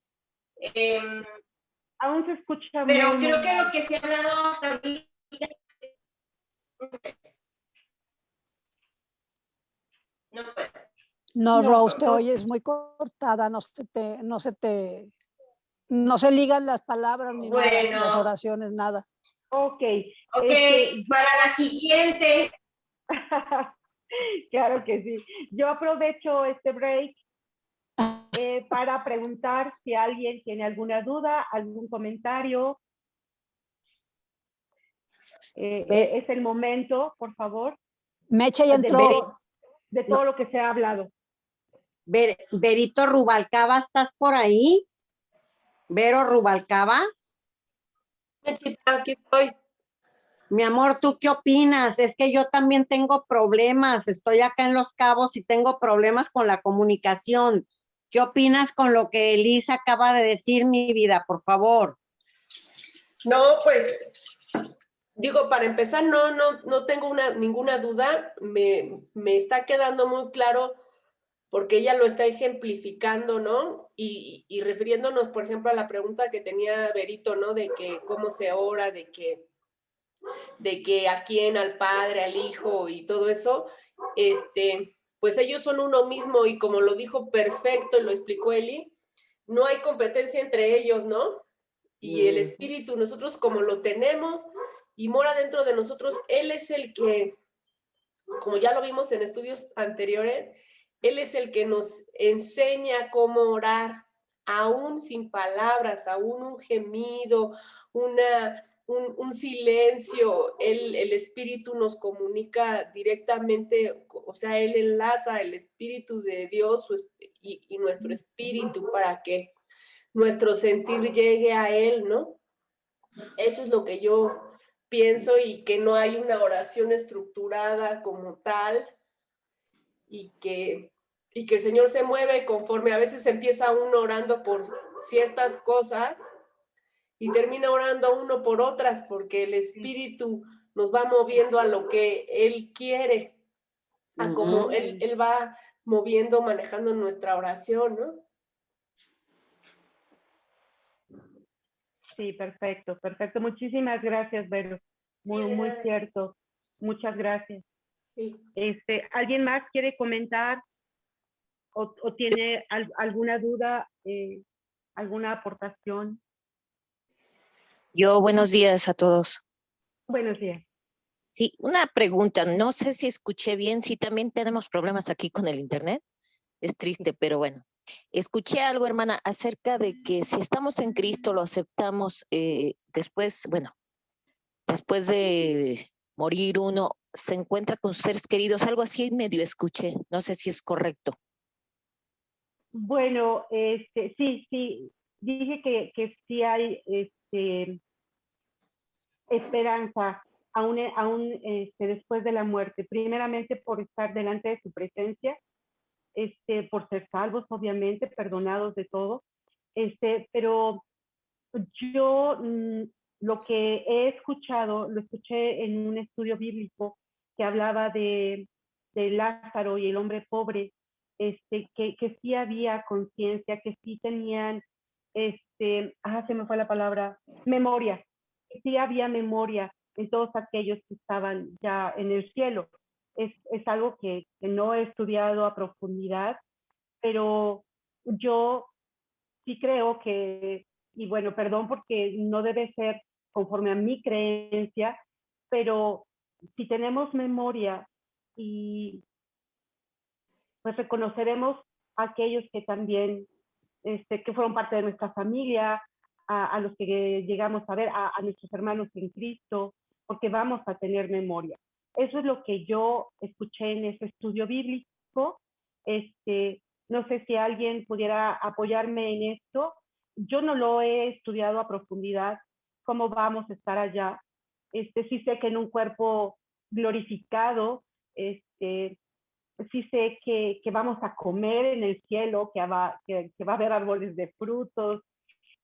aún se escucha pero muy, creo muy que mal. lo que se ha hablado hasta ahorita... No puedo. No, Rose, te oyes muy cortada, no se ligan las palabras ni nada, las oraciones, nada. Ok. Para la siguiente. Claro que sí. Yo aprovecho este break para preguntar si alguien tiene alguna duda, algún comentario. Es el momento, por favor. Meche ya entró. De todo lo que se ha hablado. Verito Rubalcaba, ¿estás por ahí? Vero Rubalcaba. Aquí estoy. Mi amor, ¿tú qué opinas? Es que yo también tengo problemas, estoy acá en Los Cabos y tengo problemas con la comunicación. ¿Qué opinas con lo que Elisa acaba de decir, mi vida, por favor? No, pues, digo, para empezar, no tengo ninguna duda, me está quedando muy claro porque ella lo está ejemplificando, ¿no? Y refiriéndonos, por ejemplo, a la pregunta que tenía Verito, ¿no? De que cómo se ora, de que a quién, al Padre, al Hijo y todo eso, pues ellos son uno mismo y como lo dijo perfecto y lo explicó Eli, no hay competencia entre ellos, ¿no? Y el Espíritu, nosotros como lo tenemos y mora dentro de nosotros, Él es el que, como ya lo vimos en estudios anteriores, Él es el que nos enseña cómo orar, aún sin palabras, aún un gemido, un silencio. El Espíritu nos comunica directamente, o sea, Él enlaza el Espíritu de Dios y nuestro espíritu para que nuestro sentir llegue a Él, ¿no? Eso es lo que yo pienso, y que no hay una oración estructurada como tal, y que el Señor se mueve conforme a veces empieza uno orando por ciertas cosas y termina orando uno por otras, porque el Espíritu nos va moviendo a lo que Él quiere, a como Él va moviendo, manejando nuestra oración, ¿no? Sí, perfecto, perfecto. Muchísimas gracias, Vero. Muy gracias. cierto. Muchas gracias. Sí. ¿Alguien más quiere comentar o tiene alguna duda, alguna aportación? Yo, buenos días a todos. Buenos días. Sí, una pregunta. No sé si escuché bien. Sí, también tenemos problemas aquí con el internet. Es triste, pero bueno. Escuché algo, hermana, acerca de que si estamos en Cristo, lo aceptamos después, bueno, después de morir uno, se encuentra con sus seres queridos. Algo así medio escuché. No sé si es correcto. Bueno, sí, dije que sí hay esperanza aún después de la muerte, primeramente por estar delante de su presencia, por ser salvos, obviamente, perdonados de todo, pero yo lo que he escuchado, lo escuché en un estudio bíblico que hablaba de Lázaro y el hombre pobre, que sí había conciencia, que sí tenían, se me fue la palabra, memoria, que sí había memoria en todos aquellos que estaban ya en el cielo. Es algo que no he estudiado a profundidad, pero yo sí creo que, y bueno, perdón porque no debe ser conforme a mi creencia, pero si tenemos memoria y pues reconoceremos a aquellos que también, que fueron parte de nuestra familia, a los que llegamos a ver, a nuestros hermanos en Cristo, porque vamos a tener memoria. Eso es lo que yo escuché en ese estudio bíblico. No sé si alguien pudiera apoyarme en esto. Yo no lo he estudiado a profundidad, cómo vamos a estar allá. Sí sé que en un cuerpo glorificado, sí sé que vamos a comer en el cielo, que va a haber árboles de frutos,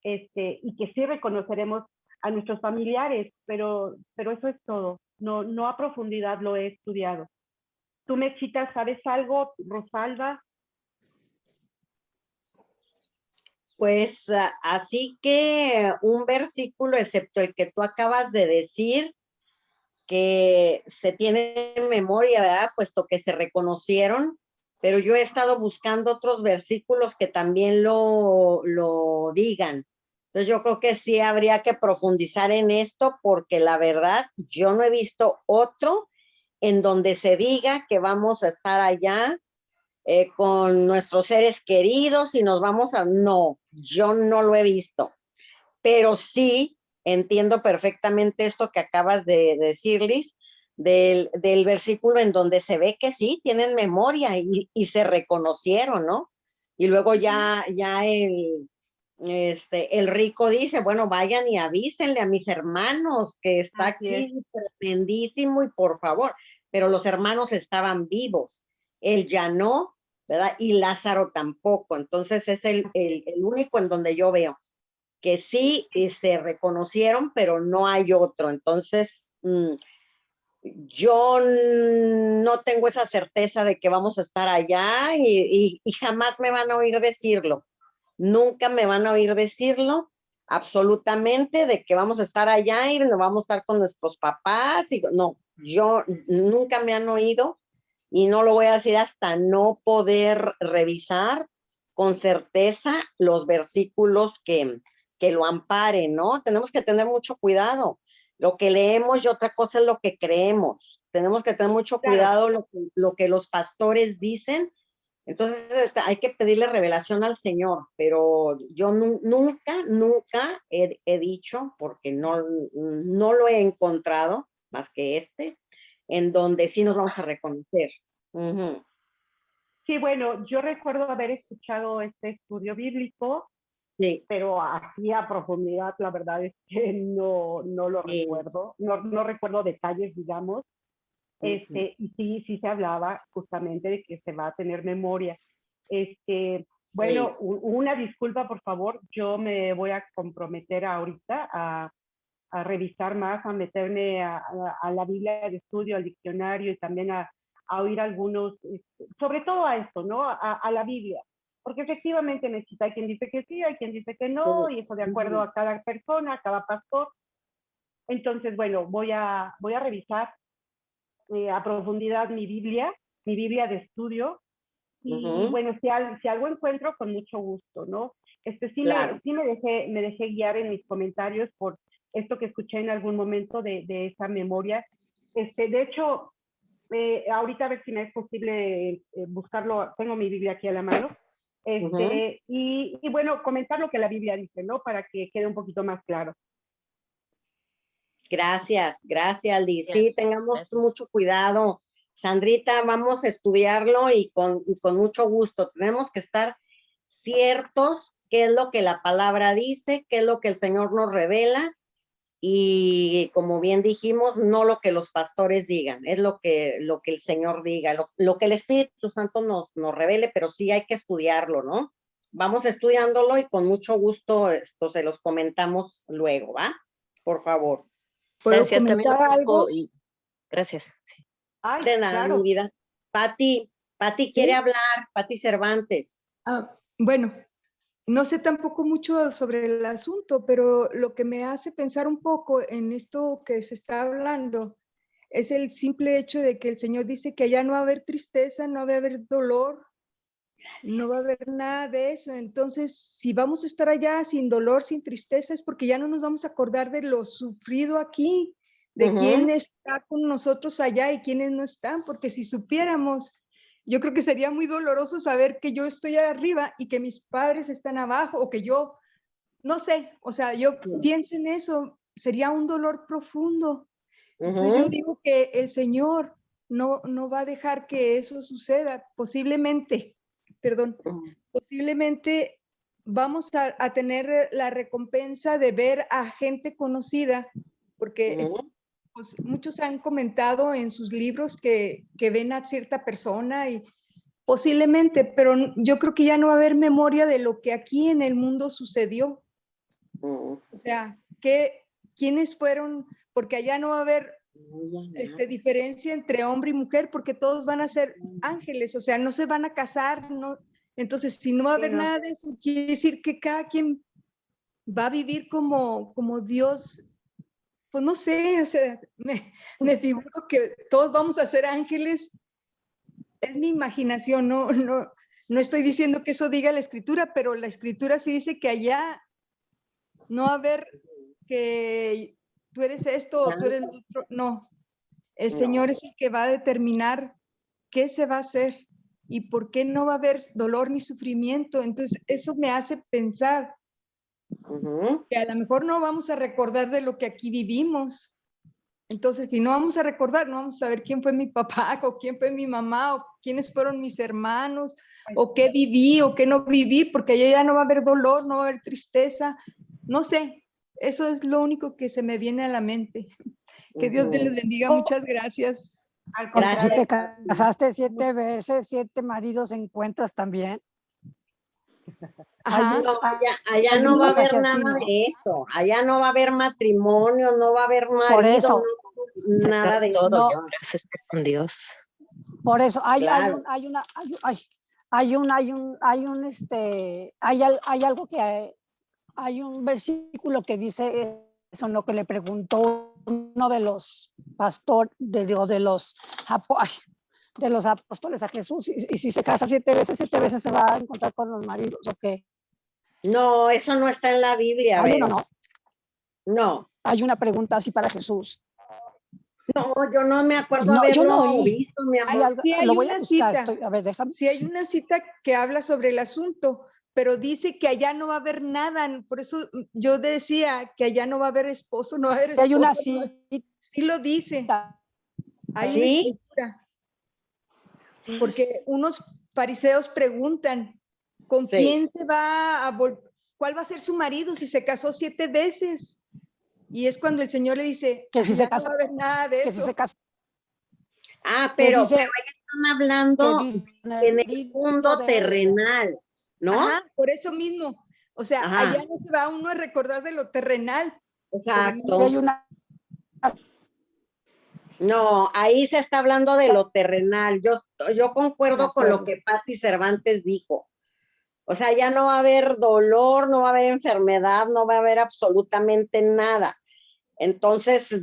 y que sí reconoceremos a nuestros familiares, pero eso es todo. No a profundidad lo he estudiado. ¿Tú, Mechita, sabes algo, Rosalba? Pues así que un versículo, excepto el que tú acabas de decir, que se tiene en memoria, ¿verdad? Puesto que se reconocieron, pero yo he estado buscando otros versículos que también lo digan. Entonces yo creo que sí habría que profundizar en esto porque la verdad yo no he visto otro en donde se diga que vamos a estar allá con nuestros seres queridos y nos vamos a... No, yo no lo he visto, pero sí entiendo perfectamente esto que acabas de decirles del versículo en donde se ve que sí, tienen memoria y se reconocieron, ¿no? Y luego ya el rico dice, bueno, vayan y avísenle a mis hermanos que está Así es. aquí tremendísimo y por favor, pero los hermanos estaban vivos, él ya no, ¿verdad? Y Lázaro tampoco, entonces es el único en donde yo veo que sí se reconocieron, pero no hay otro. Entonces, yo no tengo esa certeza de que vamos a estar allá y jamás me van a oír decirlo. Nunca me van a oír decirlo absolutamente de que vamos a estar allá y no vamos a estar con nuestros papás. Y, no, yo nunca me han oído y no lo voy a decir hasta no poder revisar con certeza los versículos que lo amparen, ¿no? Tenemos que tener mucho cuidado. Lo que leemos y otra cosa es lo que creemos. Tenemos que tener mucho Claro. cuidado lo que los pastores dicen. Entonces hay que pedirle revelación al Señor, pero yo nunca he dicho, porque no lo he encontrado más que en donde sí nos vamos a reconocer. Ujú. Sí, bueno, yo recuerdo haber escuchado este estudio bíblico, Sí, pero así a profundidad, la verdad es que no lo sí. recuerdo, no recuerdo detalles, digamos, Ujú. y sí se hablaba justamente de que se va a tener memoria. Sí. Bueno, una disculpa, por favor, yo me voy a comprometer ahorita a revisar más, a meterme a la Biblia de estudio, al diccionario y también a oír algunos, sobre todo a esto, ¿no? A la Biblia, porque efectivamente necesita, hay quien dice que sí, hay quien dice que no, y eso de acuerdo a cada persona, a cada pastor. Entonces, bueno, voy a revisar a profundidad mi Biblia de estudio, y bueno, si algo encuentro, con mucho gusto, ¿no? Claro. Sí me dejé guiar en mis comentarios por esto que escuché en algún momento de esa memoria. De hecho, ahorita a ver si me es posible buscarlo, tengo mi Biblia aquí a la mano, y bueno, comentar lo que la Biblia dice, ¿no? Para que quede un poquito más claro. Gracias, Liz. Sí, Gracias, tengamos gracias. mucho cuidado. Sandrita, vamos a estudiarlo y con mucho gusto. Tenemos que estar ciertos qué es lo que la palabra dice, qué es lo que el Señor nos revela, y como bien dijimos, no lo que los pastores digan, es lo que el Señor diga, lo que el Espíritu Santo nos revele, pero sí hay que estudiarlo, ¿no? Vamos estudiándolo y con mucho gusto esto se los comentamos luego, ¿va? Por favor. ¿Puedo Gracias, también lo comentar algo? busco y gracias. Sí. Ay, De nada, claro. mi vida. Pati quiere hablar, Pati Cervantes. Bueno, no sé tampoco mucho sobre el asunto, pero lo que me hace pensar un poco en esto que se está hablando es el simple hecho de que el Señor dice que allá no va a haber tristeza, no va a haber dolor, no va a haber nada de eso. Entonces, si vamos a estar allá sin dolor, sin tristeza, es porque ya no nos vamos a acordar de lo sufrido aquí, de quién está con nosotros allá y quiénes no están, porque si supiéramos, yo creo que sería muy doloroso saber que yo estoy arriba y que mis padres están abajo, o que yo, no sé, o sea, yo pienso en eso, sería un dolor profundo. Entonces yo digo que el Señor no va a dejar que eso suceda. Posiblemente vamos a tener la recompensa de ver a gente conocida, porque pues, muchos han comentado en sus libros que ven a cierta persona y posiblemente, pero yo creo que ya no va a haber memoria de lo que aquí en el mundo sucedió. O sea, ¿quiénes fueron? Porque allá no va a haber diferencia entre hombre y mujer, porque todos van a ser ángeles, o sea, no se van a casar, no. Entonces, si no va a haber nada de eso, quiere decir que cada quien va a vivir como Dios, pues no sé, o sea, me figuro que todos vamos a ser ángeles. Es mi imaginación, no estoy diciendo que eso diga la Escritura, pero la Escritura sí dice que allá no va a haber que tú eres esto o tú eres lo otro, no. El Señor es el que va a determinar qué se va a hacer y por qué no va a haber dolor ni sufrimiento. Entonces, eso me hace pensar que a lo mejor no vamos a recordar de lo que aquí vivimos. Entonces, si no vamos a recordar, no vamos a saber quién fue mi papá o quién fue mi mamá o quiénes fueron mis hermanos o qué viví o qué no viví, porque allá ya no va a haber dolor, no va a haber tristeza. No sé, eso es lo único que se me viene a la mente. Que Dios te les bendiga, muchas gracias. Porque si te casaste 7 veces, 7 maridos encuentras también. Ajá. No, allá no va a haber nada de eso. Allá no va a haber matrimonio, no va a haber marido, por eso, no, nada de eso. Todo, yo creo que estar con Dios. Por eso hay algo que hay un versículo que dice eso, lo que le preguntó uno de los pastores, de los apóstoles a Jesús, y si se casa 7 veces se va a encontrar con los maridos, ¿o qué? No, eso no está en la Biblia. Hay uno, ¿no? No. Hay una pregunta así para Jesús. No, yo no me acuerdo No, yo lo haberlo oí. visto, mi amor. Sí, hay lo voy a una buscar. cita. A ver, déjame. Sí, hay una cita que habla sobre el asunto, pero dice que allá no va a haber nada. Por eso yo decía que allá no va a haber esposo, no va a haber esposo. Hay una cita. Sí lo dice. Hay una ¿Sí? escritura. Porque unos fariseos preguntan, ¿con quién se va a cuál va a ser su marido si se casó 7 veces? Y es cuando el Señor le dice, que si se casa, no va a haber nada de que eso. Si se casa, pero dice, ahí están hablando en el mundo terrenal, ¿no? Ajá, por eso mismo. O sea, allá no se va uno a recordar de lo terrenal. Exacto. Si hay una... No, ahí se está hablando de lo terrenal. Yo concuerdo con lo que Pati Cervantes dijo. O sea, ya no va a haber dolor, no va a haber enfermedad, no va a haber absolutamente nada. Entonces,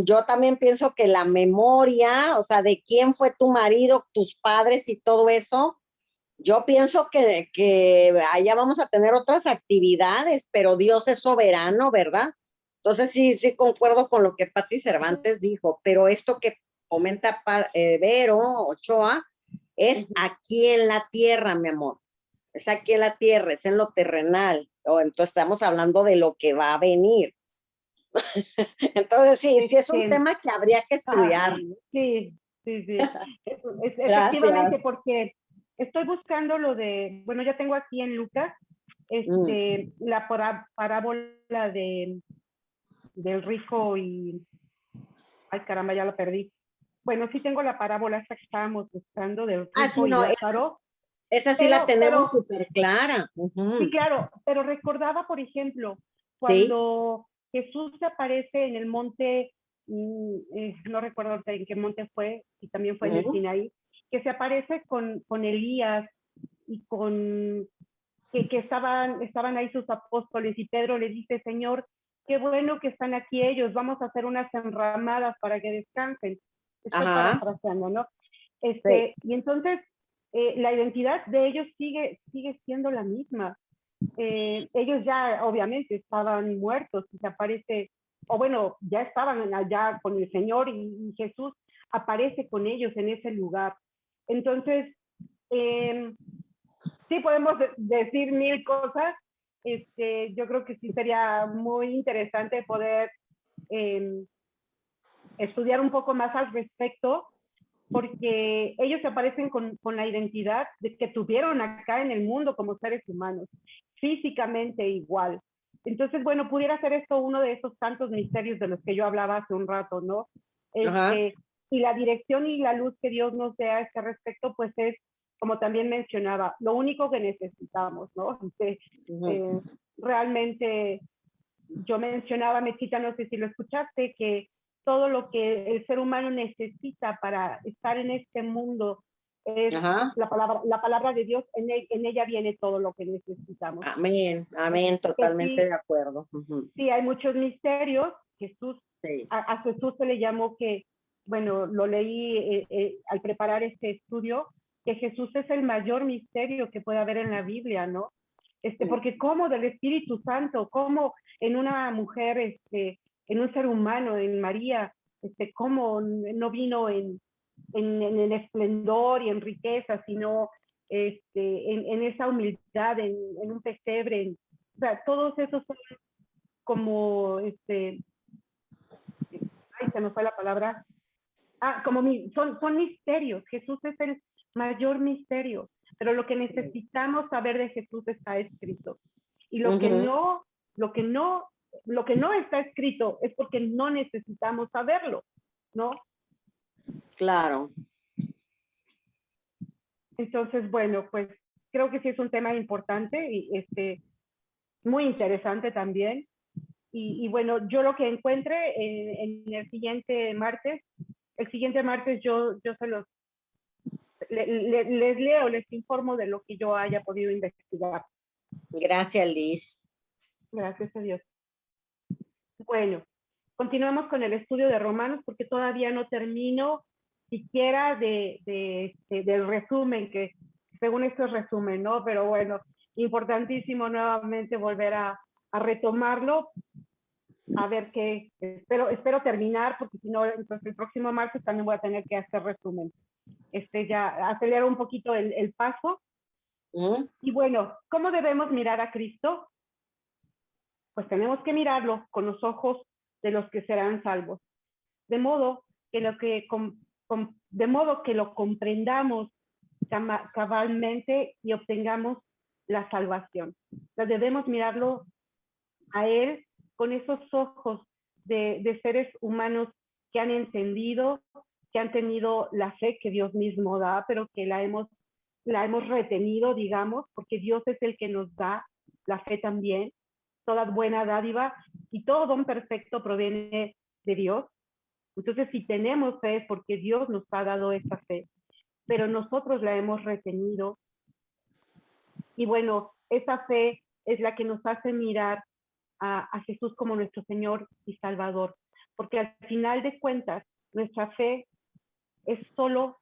yo también pienso que la memoria, o sea, de quién fue tu marido, tus padres y todo eso, yo pienso que allá vamos a tener otras actividades, pero Dios es soberano, ¿verdad? Entonces, sí concuerdo con lo que Patti Cervantes dijo, pero esto que comenta Vero Ochoa es aquí en la tierra, mi amor. Es aquí en la tierra, es en lo terrenal. Entonces, estamos hablando de lo que va a venir. Entonces, sí es un tema que habría que estudiar. Sí. Gracias. Efectivamente, porque estoy buscando lo de, bueno, ya tengo aquí en Lucas, la parábola del rico y, ay caramba, ya lo perdí. Bueno, sí tengo la parábola esta que estábamos buscando del rico y Lázaro. Esa sí la tenemos súper clara. Sí, claro, pero recordaba, por ejemplo, cuando Jesús se aparece en el monte, no recuerdo en qué monte fue, y también fue en el Sinaí, que se aparece con Elías y que estaban ahí sus apóstoles, y Pedro le dice, Señor, qué bueno que están aquí ellos, vamos a hacer unas enramadas para que descansen. Estoy parafraseando, ¿no? Sí. Y entonces la identidad de ellos sigue siendo la misma. Ellos ya obviamente estaban muertos y se aparece, o bueno, ya estaban allá con el Señor y Jesús aparece con ellos en ese lugar. Entonces, sí podemos decir mil cosas. Yo creo que sí sería muy interesante poder estudiar un poco más al respecto, porque ellos se aparecen con la identidad de que tuvieron acá en el mundo como seres humanos, físicamente igual. Entonces, bueno, pudiera ser esto uno de esos tantos misterios de los que yo hablaba hace un rato, ¿no? Y la dirección y la luz que Dios nos dé a este respecto, pues es, como también mencionaba, lo único que necesitamos, ¿no? Realmente, yo mencionaba, Mechita, no sé si lo escuchaste, que todo lo que el ser humano necesita para estar en este mundo es la palabra de Dios, en ella viene todo lo que necesitamos. Amén, totalmente de acuerdo. Sí, hay muchos misterios. A Jesús se le llamó que, bueno, lo leí al preparar este estudio, que Jesús es el mayor misterio que puede haber en la Biblia, ¿no? Porque como del Espíritu Santo, como en una mujer, en un ser humano, en María, cómo no vino en esplendor y en riqueza, sino en esa humildad, en un pesebre. O sea, todos esos son como, ay, se me fue la palabra. Son misterios. Jesús es el mayor misterio, pero lo que necesitamos saber de Jesús está escrito. Y lo que no está escrito es porque no necesitamos saberlo, ¿no? Claro. Entonces, bueno, pues creo que sí es un tema importante y muy interesante también. Y bueno, yo lo que encuentre en el siguiente martes yo se los les leo, les informo de lo que yo haya podido investigar. Gracias, Liz. Gracias a Dios. Bueno, continuamos con el estudio de Romanos porque todavía no termino siquiera del resumen, que según esto es resumen, ¿no? Pero bueno, importantísimo nuevamente volver a retomarlo, a ver qué, espero terminar, porque si no, entonces el próximo martes también voy a tener que hacer resumen. Ya acelero un poquito el paso. Y bueno, ¿cómo debemos mirar a Cristo? Pues tenemos que mirarlo con los ojos de los que serán salvos, de modo que lo comprendamos cabalmente y obtengamos la salvación. Entonces debemos mirarlo a Él con esos ojos de seres humanos que han entendido, que han tenido la fe que Dios mismo da, pero que la hemos retenido, digamos, porque Dios es el que nos da la fe también. Toda buena dádiva y todo don perfecto proviene de Dios. Entonces, si tenemos fe es porque Dios nos ha dado esa fe, pero nosotros la hemos retenido Y bueno, esa fe es la que nos hace mirar a Jesús como nuestro Señor y Salvador. Porque al final de cuentas, nuestra fe es solo,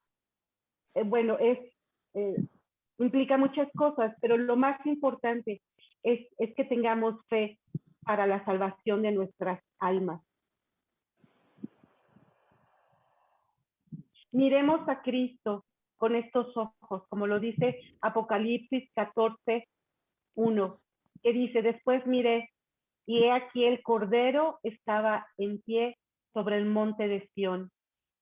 implica muchas cosas, pero lo más importante es que tengamos fe para la salvación de nuestras almas. Miremos a Cristo con estos ojos, como lo dice Apocalipsis 14:1, que dice, después miré, y he aquí el Cordero estaba en pie sobre el monte de Sión,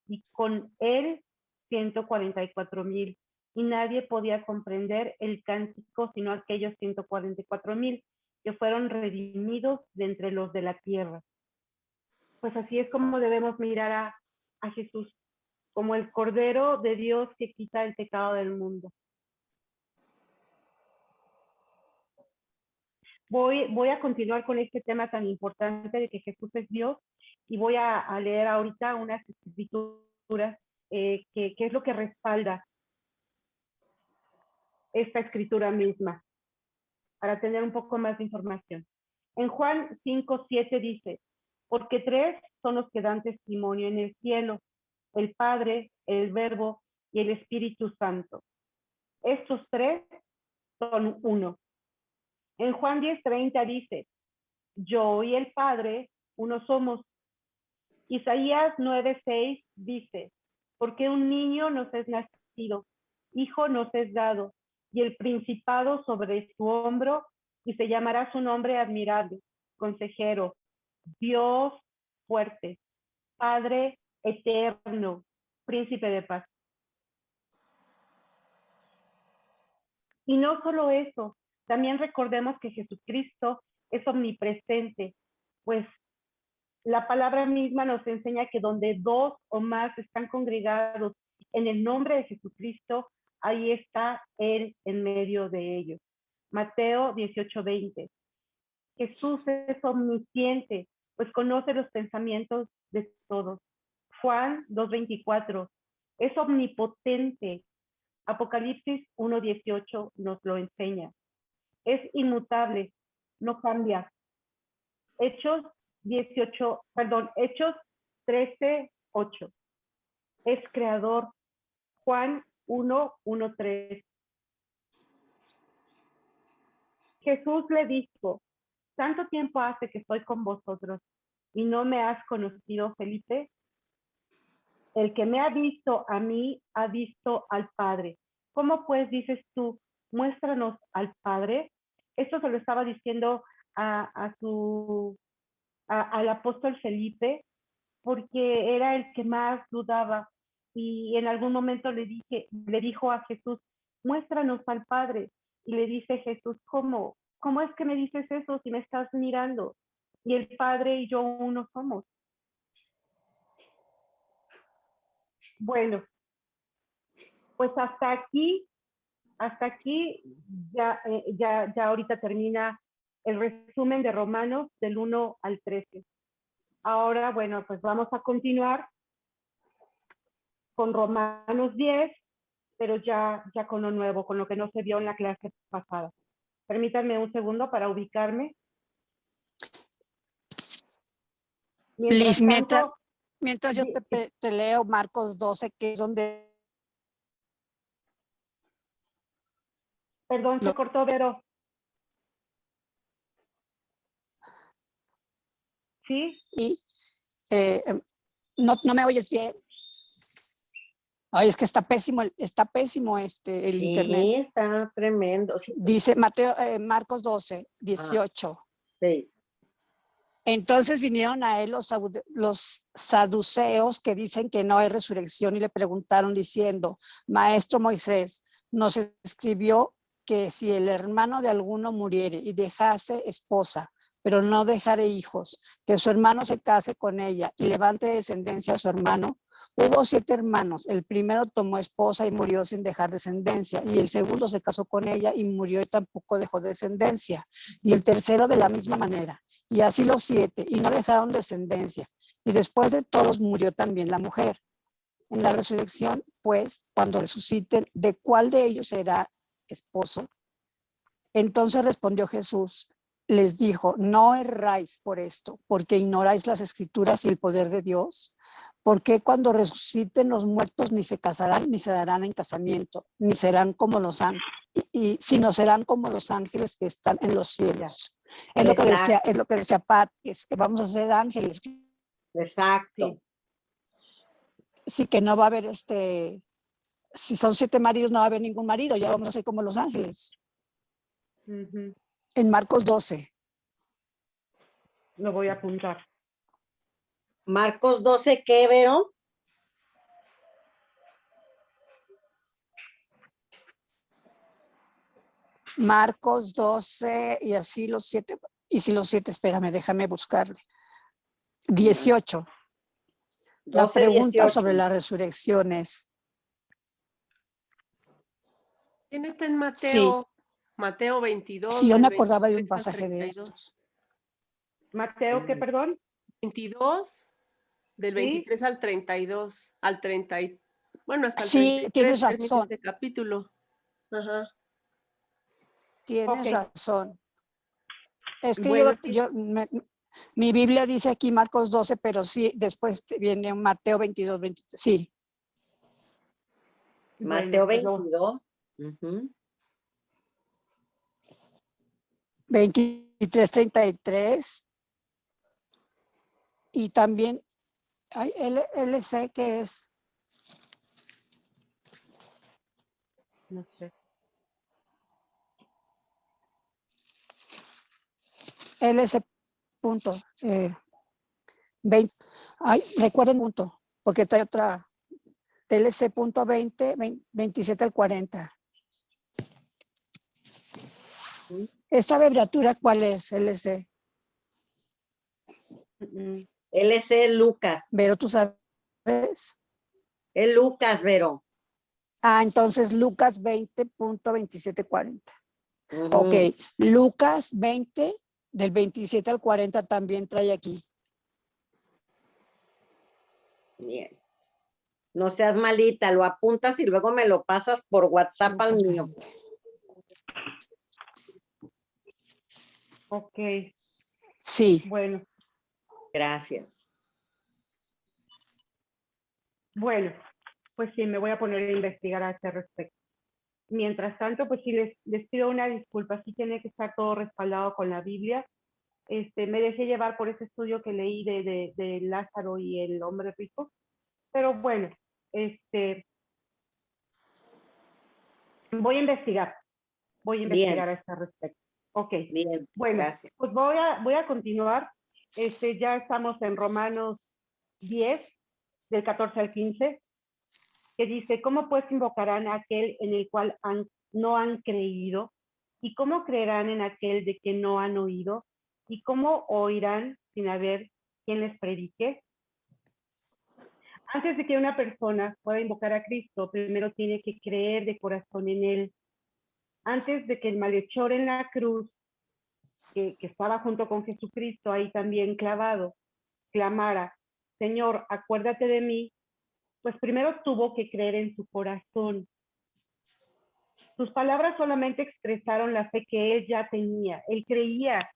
y con él 144,000, y nadie podía comprender el cántico sino aquellos 144,000 que fueron redimidos de entre los de la tierra. Pues así es como debemos mirar a Jesús, como el Cordero de Dios que quita el pecado del mundo. Voy a continuar con este tema tan importante de que Jesús es Dios, y voy a leer ahorita unas escrituras que es lo que respalda esta escritura misma, para tener un poco más de información. En Juan 5:7 dice, porque 3 son los que dan testimonio en el cielo, el Padre, el Verbo y el Espíritu Santo. Estos 3 son uno. En Juan 10:30 dice, yo y el Padre uno somos. Isaías 9:6 dice, porque un niño nos es nacido, hijo nos es dado, y el principado sobre su hombro, y se llamará su nombre admirable, consejero, Dios fuerte, Padre eterno, príncipe de paz. Y no solo eso, también recordemos que Jesucristo es omnipresente, pues la palabra misma nos enseña que donde 2 o más están congregados en el nombre de Jesucristo, ahí está Él en medio de ellos. Mateo 18:20. Jesús es omnisciente, pues conoce los pensamientos de todos. Juan 2:24. Es omnipotente. Apocalipsis 1:18 nos lo enseña. Es inmutable, no cambia. Hechos 13:8. Es creador. Juan 1:1-3. Jesús le dijo, tanto tiempo hace que estoy con vosotros y no me has conocido, Felipe. El que me ha visto a mí, ha visto al Padre. ¿Cómo pues dices tú, muéstranos al Padre? Esto se lo estaba diciendo al apóstol Felipe, porque era el que más dudaba, y en algún momento le dijo a Jesús, muéstranos al Padre. Y le dice Jesús, ¿cómo es que me dices eso si me estás mirando? Y el Padre y yo uno somos. Bueno, pues hasta aquí ya ahorita termina el resumen de Romanos del 1 al 13. Ahora, bueno, pues vamos a continuar con Romanos 10, pero ya con lo nuevo, con lo que no se vio en la clase pasada. Permítanme un segundo para ubicarme. Liz, mientras yo te leo Marcos 12, que es donde... Perdón, se cortó, Vero. ¿Sí? Y no me oyes bien. Ay, es que está pésimo el Sí, internet. está tremendo. Sí. Dice Marcos 12, 18. Sí. Entonces vinieron a él los saduceos, que dicen que no hay resurrección, y le preguntaron diciendo, Maestro Moisés, nos escribió que si el hermano de alguno muriere y dejase esposa, pero no dejare hijos, que su hermano se case con ella y levante descendencia a su hermano. Hubo 7 hermanos. El primero tomó esposa y murió sin dejar descendencia, y el segundo se casó con ella y murió y tampoco dejó descendencia, y el tercero de la misma manera. Y así los 7, y no dejaron descendencia. Y después de todos murió también la mujer. En la resurrección, pues, cuando resuciten, ¿de cuál de ellos será esposo? Entonces respondió Jesús, les dijo, no erráis por esto, porque ignoráis las escrituras y el poder de Dios. Porque cuando resuciten los muertos ni se casarán ni se darán en casamiento, ni serán como los ángeles, sino serán como los ángeles que están en los cielos. Es lo que decía Pat, que vamos a ser ángeles. Exacto. Sí, que no va a haber si son 7 maridos no va a haber ningún marido, ya vamos a ser como los ángeles. En Marcos 12. Lo voy a apuntar. Marcos 12, ¿qué, Vero? Marcos 12 y así los 7, y si los 7, espérame, déjame buscarle. 18. 12, La pregunta 18. sobre las resurrecciones. ¿Quién está en Mateo? Sí. Mateo 22. Sí, yo me del acordaba de un 23 al pasaje de 32. estos. Mateo, ¿qué, perdón? 22, del 23 al 32, al 30, bueno, hasta el Sí, 33 tienes termina razón. este capítulo. Ajá. Tienes razón. Es que Bueno, mi Biblia dice aquí Marcos 12, pero sí, después viene Mateo 22, 23. Sí. Mateo bueno, 22. 23, 33. Y también hay LC que es. no sé. LC punto. 20. Ay, recuerden punto, porque hay otra. LC punto 20, 27 al 40. ¿Esta abreviatura cuál es? LC. LC es Lucas. Vero, ¿tú sabes? Es Lucas, Vero. Entonces Lucas 20.2740. Ok, Lucas 20, del 27 al 40 también trae aquí. Bien. No seas malita, lo apuntas y luego me lo pasas por WhatsApp al mío. Ok. Sí. Bueno. Gracias. Bueno, pues sí, me voy a poner a investigar a este respecto. Mientras tanto, pues sí, les pido una disculpa, sí tiene que estar todo respaldado con la Biblia. Me dejé llevar por ese estudio que leí de Lázaro y el hombre rico, pero bueno, voy a investigar a este respecto. Ok, bien, bueno, gracias. pues voy a continuar. Ya estamos en Romanos 10, del 14 al 15, que dice, ¿cómo pues invocarán a aquel en el cual no han creído? ¿Y cómo creerán en aquel de que no han oído? ¿Y cómo oirán sin haber quien les predique? Antes de que una persona pueda invocar a Cristo, primero tiene que creer de corazón en Él. Antes de que el malhechor en la cruz, que estaba junto con Jesucristo ahí también clavado, clamara, Señor, acuérdate de mí, pues primero tuvo que creer en su corazón. Sus palabras solamente expresaron la fe que él ya tenía. Él creía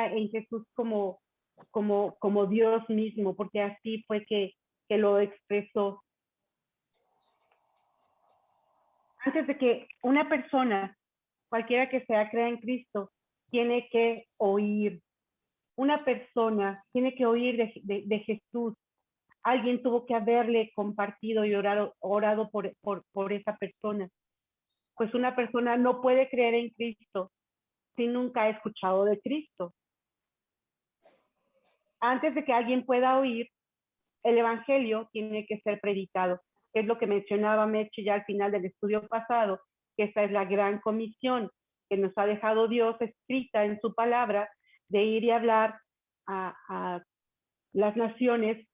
en Jesús como Dios mismo, porque así fue que lo expresó. Antes de que una persona, cualquiera que sea, crea en Cristo, tiene que oír. Una persona tiene que oír de Jesús. Alguien tuvo que haberle compartido y orado por esa persona. Pues una persona no puede creer en Cristo si nunca ha escuchado de Cristo. Antes de que alguien pueda oír, el evangelio tiene que ser predicado. Es lo que mencionaba Meche ya al final del estudio pasado, que esta es la gran comisión que nos ha dejado Dios escrita en su palabra, de ir y hablar a las naciones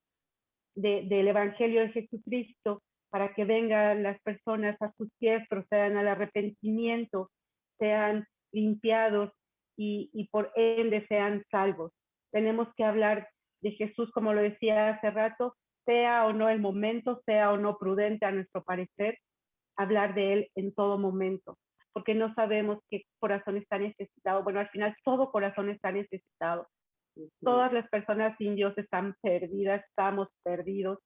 del evangelio de Jesucristo, para que vengan las personas a sus pies, procedan al arrepentimiento, sean limpiados y por ende sean salvos. Tenemos que hablar de Jesús, como lo decía hace rato, sea o no el momento, sea o no prudente a nuestro parecer, hablar de Él en todo momento. porque no sabemos qué corazón está necesitado. Bueno, al final todo corazón está necesitado. Todas las personas sin Dios están perdidas, estamos perdidos.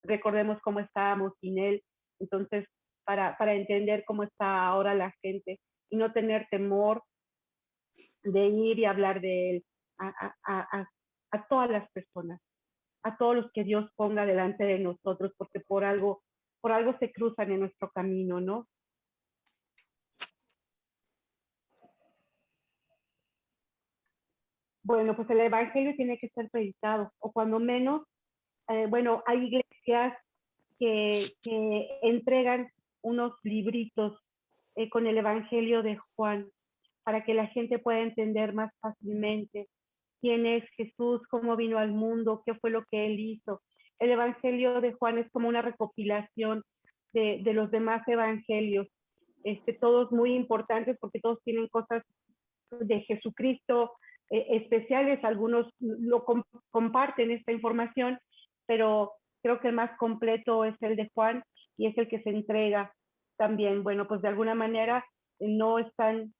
Recordemos cómo estábamos sin Él. Entonces, para entender cómo está ahora la gente y no tener temor de ir y hablar de Él a todas las personas, a todos los que Dios ponga delante de nosotros, porque por algo se cruzan en nuestro camino, ¿no? Bueno, pues el evangelio tiene que ser predicado, o cuando menos, bueno, hay iglesias que entregan unos libritos con el evangelio de Juan, para que la gente pueda entender más fácilmente quién es Jesús, cómo vino al mundo, qué fue lo que Él hizo. El evangelio de Juan es como una recopilación de los demás evangelios, todos muy importantes porque todos tienen cosas de Jesucristo especiales, algunos lo comparten esta información, pero creo que el más completo es el de Juan y es el que se entrega también. Bueno, pues de alguna manera no están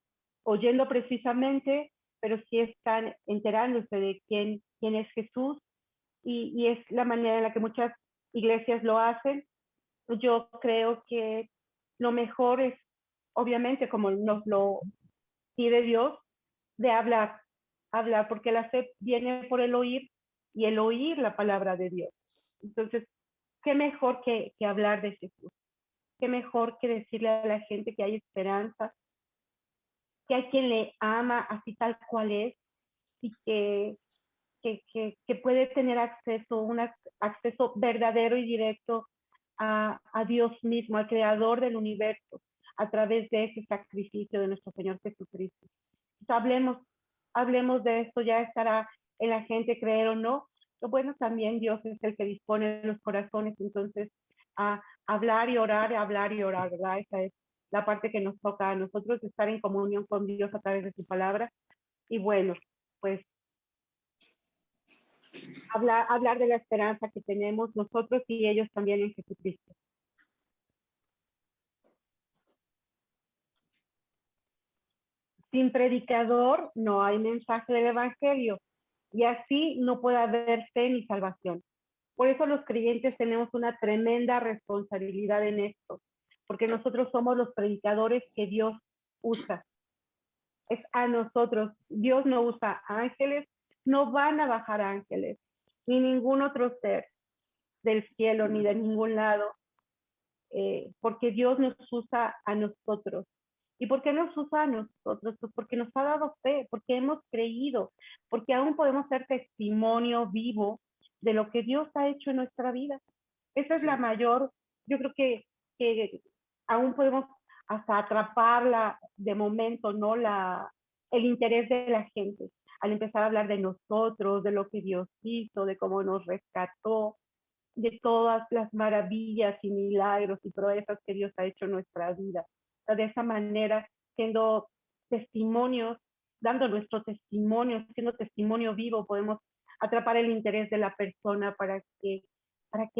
oyendo precisamente, pero sí están enterándose de quién es Jesús y es la manera en la que muchas iglesias lo hacen. Yo creo que lo mejor es, obviamente, como nos lo pide Dios, de hablar, porque la fe viene por el oír y el oír la palabra de Dios. Entonces, qué mejor que hablar de Jesús, qué mejor que decirle a la gente que hay esperanza, que hay quien le ama así tal cual es y que puede tener acceso, un acceso verdadero y directo a Dios mismo, al creador del universo, a través de ese sacrificio de nuestro Señor Jesucristo. Entonces, hablemos de esto, ya estará en la gente creer o no. Lo bueno, también Dios es el que dispone de los corazones, entonces a hablar y orar, ¿verdad? Esa es la parte que nos toca a nosotros, estar en comunión con Dios a través de su palabra. Y bueno, pues hablar de la esperanza que tenemos nosotros y ellos también en Jesucristo. Sin predicador no hay mensaje del evangelio y así no puede haber fe ni salvación. Por eso los creyentes tenemos una tremenda responsabilidad en esto, porque nosotros somos los predicadores que Dios usa. Es a nosotros. Dios no usa ángeles, no van a bajar ángeles, ni ningún otro ser del cielo, ni de ningún lado, porque Dios nos usa a nosotros. ¿Y por qué nos usa a nosotros? Pues porque nos ha dado fe, porque hemos creído, porque aún podemos ser testimonio vivo de lo que Dios ha hecho en nuestra vida. Esa es la mayor, yo creo que aún podemos hasta atraparla de momento, ¿no? El interés de la gente, al empezar a hablar de nosotros, de lo que Dios hizo, de cómo nos rescató, de todas las maravillas y milagros y proezas que Dios ha hecho en nuestra vida. O sea, de esa manera, siendo testimonios, dando nuestro testimonio, siendo testimonio vivo, podemos atrapar el interés de la persona para que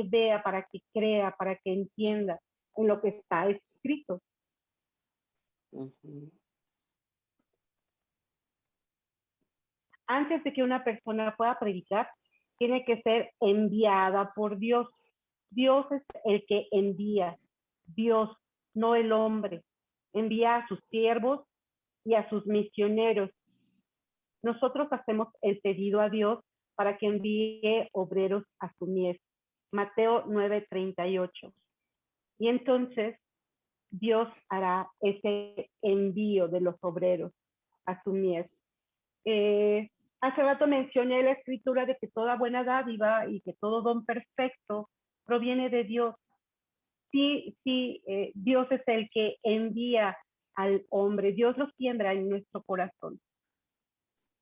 vea, para que crea, para que entienda en lo que está escrito. Antes de que una persona pueda predicar, tiene que ser enviada por Dios. Dios es el que envía, Dios, no el hombre. Envía a sus siervos y a sus misioneros. Nosotros hacemos el pedido a Dios para que envíe obreros a su mies. Mateo 9:38. Y entonces Dios hará ese envío de los obreros a su mies. Hace rato mencioné la escritura de que toda buena dádiva y que todo don perfecto proviene de Dios. Sí, Dios es el que envía al hombre, Dios lo siembra en nuestro corazón.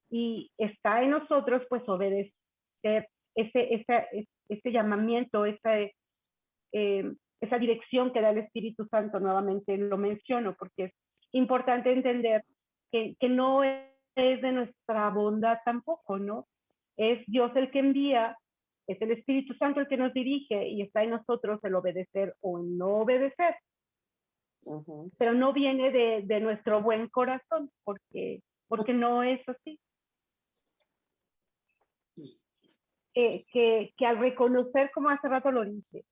Y está en nosotros, pues, obedecer ese llamamiento, esa dirección que da el Espíritu Santo. Nuevamente lo menciono porque es importante entender que no es de nuestra bondad tampoco, ¿no? Es Dios el que envía, es el Espíritu Santo el que nos dirige y está en nosotros el obedecer o el no obedecer. pero no viene de nuestro buen corazón, porque no es así. Que al reconocer, como hace rato lo dije,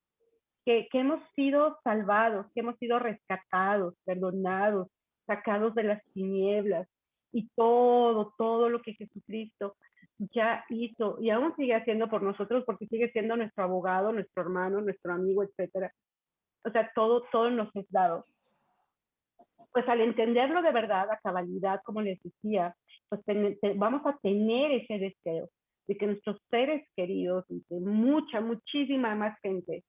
que hemos sido salvados, que hemos sido rescatados, perdonados, sacados de las tinieblas, y todo lo que Jesucristo ya hizo y aún sigue haciendo por nosotros, porque sigue siendo nuestro abogado, nuestro hermano, nuestro amigo, etcétera. O sea, todo nos es dado. Pues al entenderlo de verdad, a cabalidad, como les decía, pues vamos a tener ese deseo de que nuestros seres queridos, y que muchísima más gente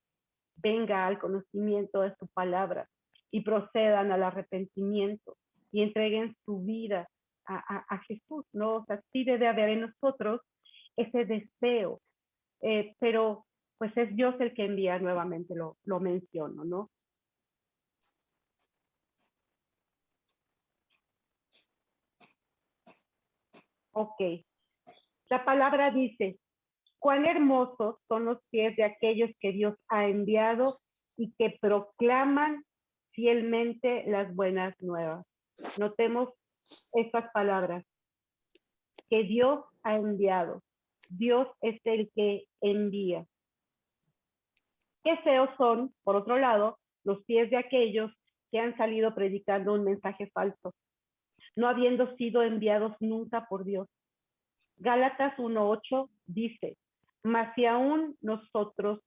venga al conocimiento de su palabra y procedan al arrepentimiento y entreguen su vida a Jesús, ¿no? O sea, sí debe haber en nosotros ese deseo, pero pues es Dios el que envía, nuevamente lo menciono, ¿no? Ok. La palabra dice, cuán hermosos son los pies de aquellos que Dios ha enviado y que proclaman fielmente las buenas nuevas. Notemos estas palabras, que Dios ha enviado. Dios es el que envía. Qué feos son, por otro lado, los pies de aquellos que han salido predicando un mensaje falso, no habiendo sido enviados nunca por Dios. Gálatas 1:8 dice, mas si aún nosotros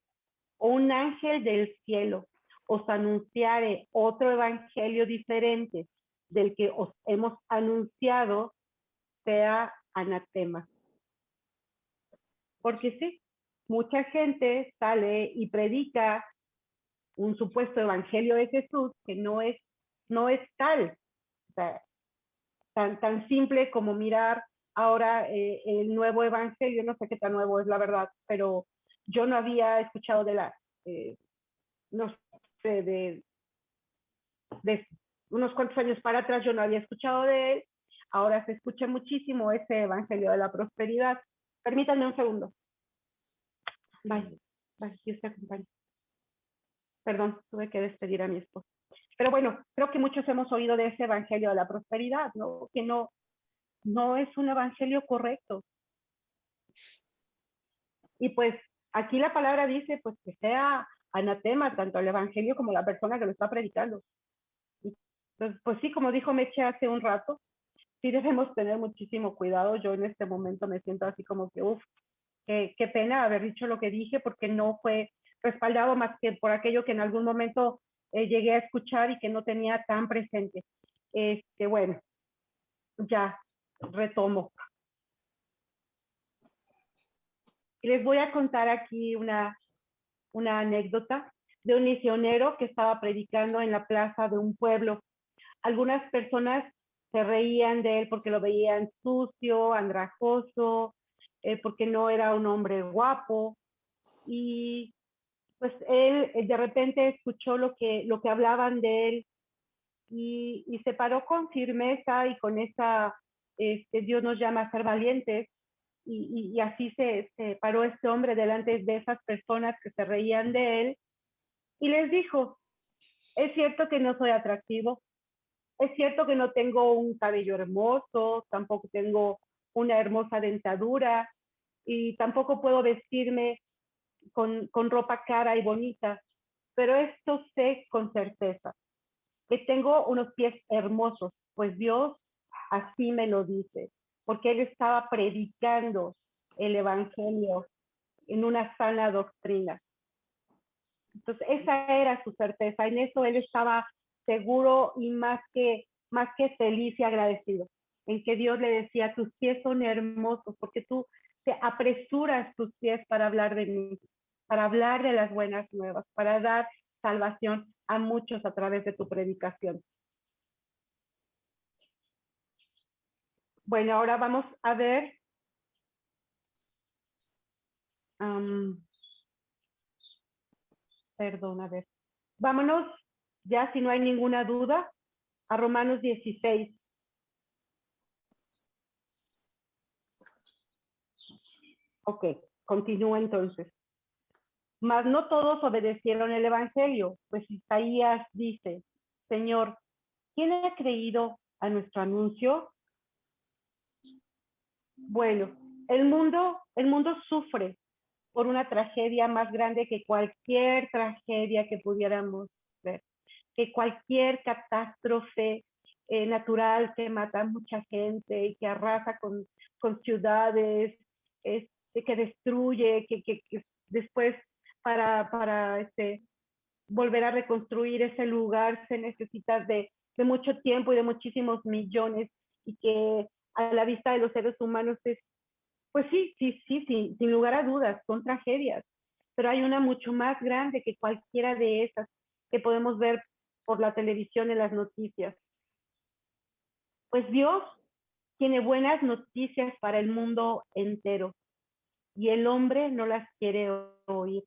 o un ángel del cielo os anunciare otro evangelio diferente del que os hemos anunciado, sea anatema. Porque sí, mucha gente sale y predica un supuesto evangelio de Jesús que no es tal. O sea, tan simple como mirar ahora el nuevo evangelio, no sé qué tan nuevo es la verdad, pero yo no había escuchado no sé, de unos cuantos años para atrás yo no había escuchado de él, ahora se escucha muchísimo ese evangelio de la prosperidad. Permítanme un segundo. Bye, Dios te acompañe. Perdón, tuve que despedir a mi esposo. Pero bueno, creo que muchos hemos oído de ese evangelio de la prosperidad, ¿no? Que no es un evangelio correcto. Y pues aquí la palabra dice pues que sea anatema tanto el evangelio como la persona que lo está predicando. Pues sí, como dijo Meche hace un rato, sí debemos tener muchísimo cuidado. Yo en este momento me siento así como que, qué pena haber dicho lo que dije, porque no fue respaldado más que por aquello que en algún momento llegué a escuchar y que no tenía tan presente. Bueno, ya retomo. Les voy a contar aquí una anécdota de un misionero que estaba predicando en la plaza de un pueblo. Algunas personas se reían de él porque lo veían sucio, andrajoso, porque no era un hombre guapo, y pues él de repente escuchó lo que hablaban de él y se paró con firmeza y con esa, Dios nos llama a ser valientes, y así se paró este hombre delante de esas personas que se reían de él y les dijo, es cierto que no soy atractivo, es cierto que no tengo un cabello hermoso, tampoco tengo una hermosa dentadura y tampoco puedo vestirme con ropa cara y bonita, pero esto sé con certeza, que tengo unos pies hermosos, pues Dios así me lo dice, porque él estaba predicando el evangelio en una sana doctrina. Entonces esa era su certeza, en eso él estaba seguro y más que feliz y agradecido, en que Dios le decía, tus pies son hermosos, porque tú te apresuras tus pies para hablar de mí, para hablar de las buenas nuevas, para dar salvación a muchos a través de tu predicación. Bueno, ahora vamos a ver perdón, a ver. Vámonos, ya si no hay ninguna duda, a Romanos 16. Ok, continúo entonces. Mas no todos obedecieron el evangelio, pues Isaías dice, Señor, ¿quién ha creído a nuestro anuncio? Bueno, el mundo sufre por una tragedia más grande que cualquier tragedia que pudiéramos ver, que cualquier catástrofe natural que mata a mucha gente y que arrasa con ciudades, que destruye, que después para volver a reconstruir ese lugar se necesita de mucho tiempo y de muchísimos millones, y que a la vista de los seres humanos es, pues sí, sin lugar a dudas, son tragedias, pero hay una mucho más grande que cualquiera de esas que podemos ver por la televisión en las noticias. Pues Dios tiene buenas noticias para el mundo entero y el hombre no las quiere oír.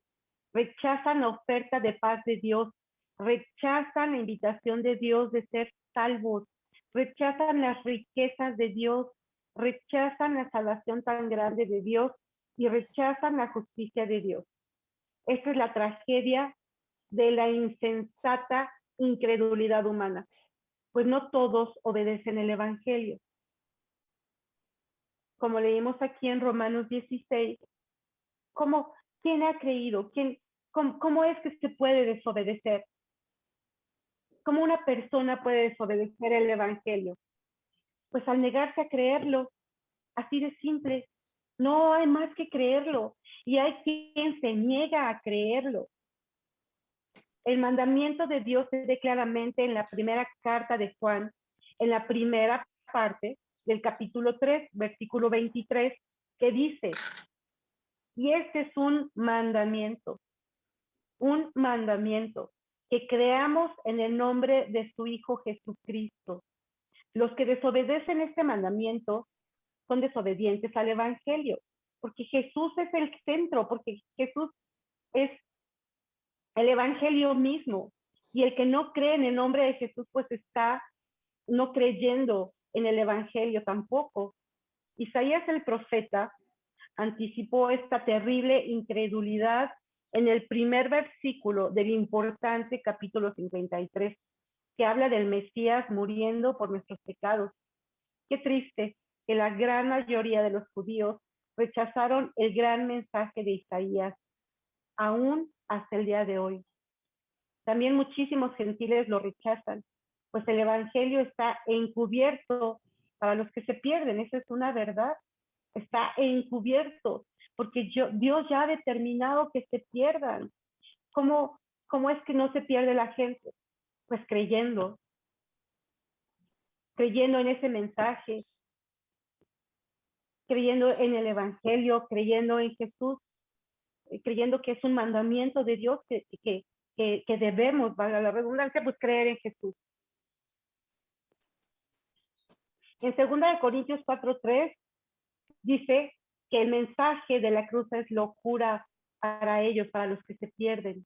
Rechazan la oferta de paz de Dios, rechazan la invitación de Dios de ser salvos, rechazan las riquezas de Dios, rechazan la salvación tan grande de Dios y rechazan la justicia de Dios. Esta es la tragedia de la insensata incredulidad humana, pues no todos obedecen el Evangelio. Como leímos aquí en Romanos 16, ¿quién ha creído? ¿Cómo es que se puede desobedecer? ¿Cómo una persona puede desobedecer el Evangelio? Pues al negarse a creerlo, así de simple. No hay más que creerlo. Y hay quien se niega a creerlo. El mandamiento de Dios se ve claramente en la primera carta de Juan, en la primera parte del capítulo 3, versículo 23, que dice, y este es un mandamiento, que creamos en el nombre de su Hijo Jesucristo. Los que desobedecen este mandamiento son desobedientes al Evangelio, porque Jesús es el centro, porque Jesús es el Evangelio mismo. Y el que no cree en el nombre de Jesús, pues está no creyendo en el Evangelio tampoco. Isaías el profeta anticipó esta terrible incredulidad en el primer versículo del importante capítulo 53, que habla del Mesías muriendo por nuestros pecados. Qué triste que la gran mayoría de los judíos rechazaron el gran mensaje de Isaías, aún hasta el día de hoy. También muchísimos gentiles lo rechazan, pues el Evangelio está encubierto para los que se pierden. Esa es una verdad. Está encubierto, porque Dios ya ha determinado que se pierdan. ¿Cómo es que no se pierde la gente? Pues creyendo en ese mensaje, creyendo en el Evangelio, creyendo en Jesús, creyendo que es un mandamiento de Dios que debemos, valga la redundancia, pues creer en Jesús. En 2 Corintios 4:3 dice que el mensaje de la cruz es locura para ellos, para los que se pierden.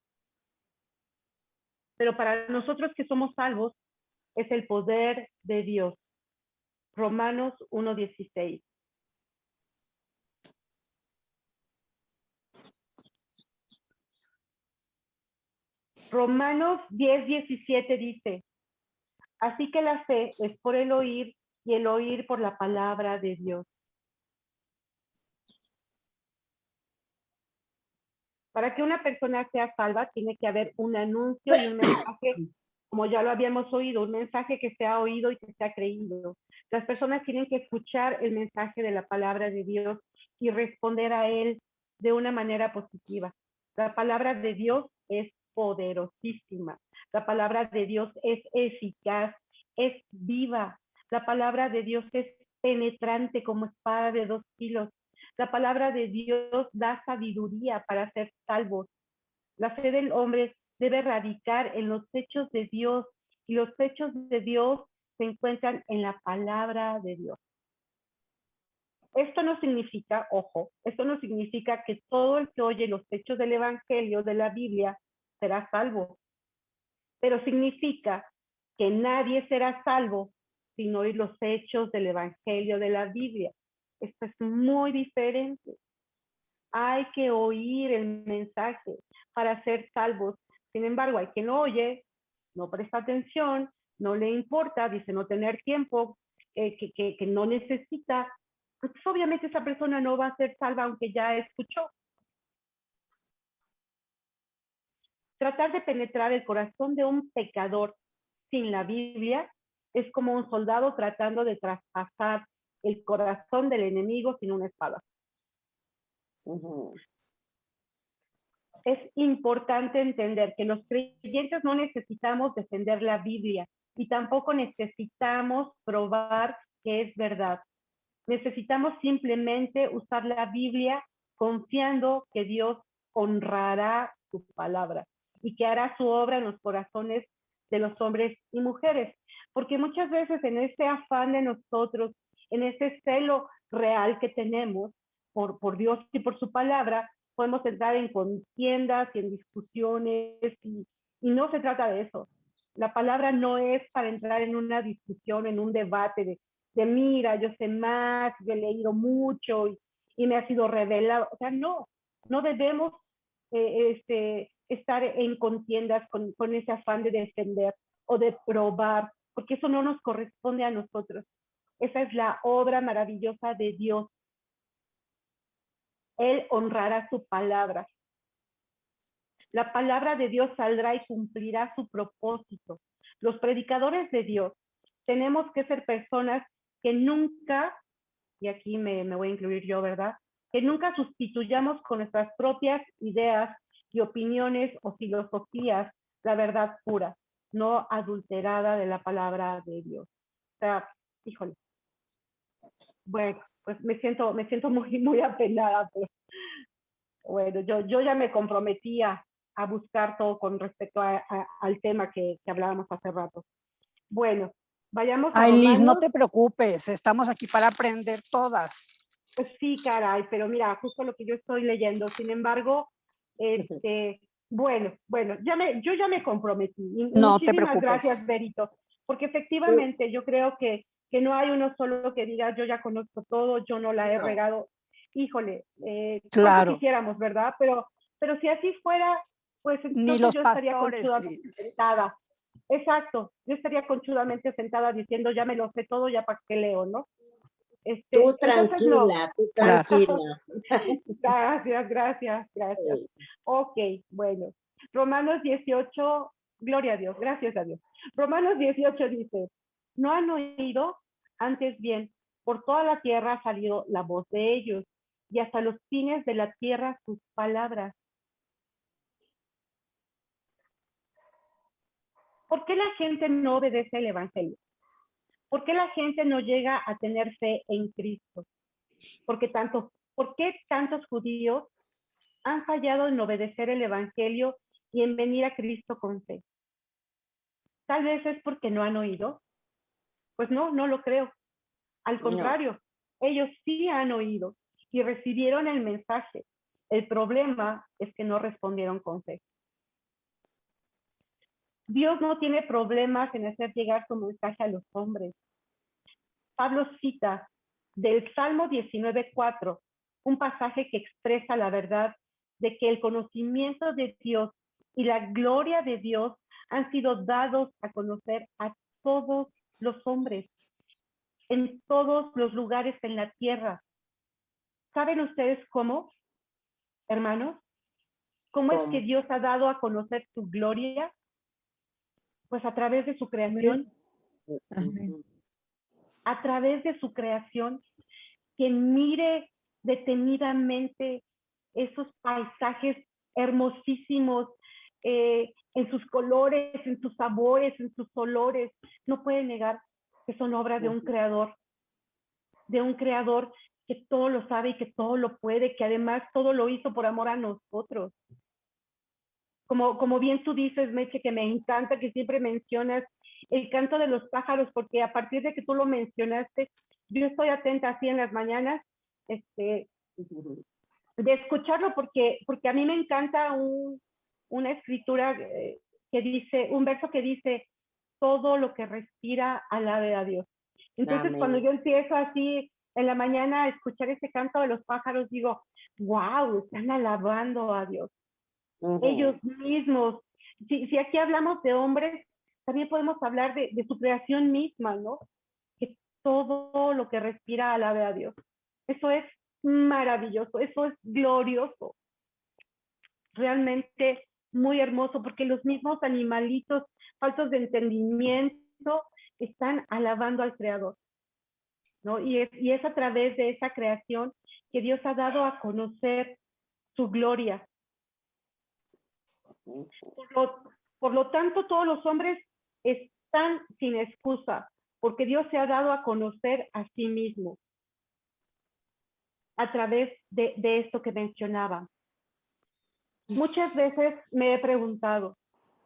Pero para nosotros que somos salvos, es el poder de Dios. Romanos 1:16. Romanos 10:17 dice, así que la fe es por el oír y el oír por la palabra de Dios. Para que una persona sea salva, tiene que haber un anuncio y un mensaje, como ya lo habíamos oído, un mensaje que se ha oído y que se ha creído. Las personas tienen que escuchar el mensaje de la palabra de Dios y responder a él de una manera positiva. La palabra de Dios es poderosísima. La palabra de Dios es eficaz, es viva. La palabra de Dios es penetrante como espada de 2 filos. La palabra de Dios da sabiduría para ser salvos. La fe del hombre debe radicar en los hechos de Dios, y los hechos de Dios se encuentran en la palabra de Dios. Esto no significa, ojo, esto no significa que todo el que oye los hechos del Evangelio, de la Biblia, será salvo. Pero significa que nadie será salvo sin oír los hechos del Evangelio, de la Biblia. Esto es muy diferente. Hay que oír el mensaje para ser salvos. Sin embargo, hay quien lo oye no presta atención, no le importa, dice no tener tiempo, que no necesita, pues obviamente esa persona no va a ser salva aunque ya escuchó. Tratar de penetrar el corazón de un pecador sin la Biblia es como un soldado tratando de traspasar el corazón del enemigo sin una espada. Es importante entender que los creyentes no necesitamos defender la Biblia y tampoco necesitamos probar que es verdad. Necesitamos simplemente usar la Biblia confiando que Dios honrará su palabra y que hará su obra en los corazones de los hombres y mujeres. Porque muchas veces en ese afán de nosotros, en ese celo real que tenemos por Dios y por su palabra, podemos entrar en contiendas y en discusiones y no se trata de eso. La palabra no es para entrar en una discusión, en un debate de mira, yo sé más, yo he leído mucho y me ha sido revelado. O sea, no debemos estar en contiendas con ese afán de defender o de probar, porque eso no nos corresponde a nosotros. Esa es la obra maravillosa de Dios. Él honrará su palabra. La palabra de Dios saldrá y cumplirá su propósito. Los predicadores de Dios tenemos que ser personas que nunca, y aquí me voy a incluir yo, ¿verdad? Que nunca sustituyamos con nuestras propias ideas y opiniones o filosofías la verdad pura, no adulterada de la palabra de Dios. O sea, híjole. Bueno, pues me siento muy apenada, pero bueno, yo ya me comprometí a buscar todo con respecto al tema que hablábamos hace rato. Bueno, vayamos a Ay, Liz, no Romanos. te preocupes, estamos aquí para aprender todas. Pues sí, caray, pero mira, justo lo que yo estoy leyendo. Sin embargo, bueno, yo ya me comprometí. Y No te muchísimas preocupes. gracias, Berito, porque efectivamente yo creo que no hay uno solo que diga, yo ya conozco todo, yo no la he regado. Híjole, Claro. quisiéramos, ¿verdad? Pero si así fuera, pues Ni entonces los yo estaría pastores, conchudamente Liz. sentada. Exacto, yo estaría conchudamente sentada diciendo, ya me lo sé todo, ya para qué leo, ¿no? Tú Entonces, no. tranquila, tú tranquila. Gracias. Sí. Ok, bueno. Romanos 18, gloria a Dios, gracias a Dios. Romanos 18 dice, no han oído, antes bien, por toda la tierra ha salido la voz de ellos, y hasta los fines de la tierra sus palabras. ¿Por qué la gente no obedece el evangelio? ¿Por qué la gente no llega a tener fe en Cristo? ¿Por qué tantos judíos han fallado en obedecer el evangelio y en venir a Cristo con fe? Tal vez es porque no han oído. Pues no lo creo. Al contrario, ellos sí han oído y recibieron el mensaje. El problema es que no respondieron con fe. Dios no tiene problemas en hacer llegar su mensaje a los hombres. Pablo cita del Salmo 19:4, un pasaje que expresa la verdad de que el conocimiento de Dios y la gloria de Dios han sido dados a conocer a todos los hombres, en todos los lugares en la tierra. ¿Saben ustedes cómo, hermanos? ¿Cómo es que Dios ha dado a conocer su gloria? Pues a través de su creación. Amén. A través de su creación, que mire detenidamente esos paisajes hermosísimos, en sus colores, en sus sabores, en sus olores. No puede negar que son obras de un creador que todo lo sabe y que todo lo puede, que además todo lo hizo por amor a nosotros. Como bien tú dices, Meche, que me encanta que siempre mencionas el canto de los pájaros, porque a partir de que tú lo mencionaste, yo estoy atenta así en las mañanas, de escucharlo, porque a mí me encanta una escritura que dice, un verso que dice, todo lo que respira alabe a Dios. Entonces, Amén. cuando yo empiezo así en la mañana a escuchar ese canto de los pájaros, digo, wow, están alabando a Dios. Ellos mismos. Si aquí hablamos de hombres, también podemos hablar de su creación misma, ¿no? Que todo lo que respira alabe a Dios. Eso es maravilloso, eso es glorioso. Realmente muy hermoso, porque los mismos animalitos faltos de entendimiento están alabando al Creador, ¿no? Y es a través de esa creación que Dios ha dado a conocer su gloria. Por lo tanto, todos los hombres están sin excusa, porque Dios se ha dado a conocer a sí mismo a través de esto que mencionaba. Muchas veces me he preguntado,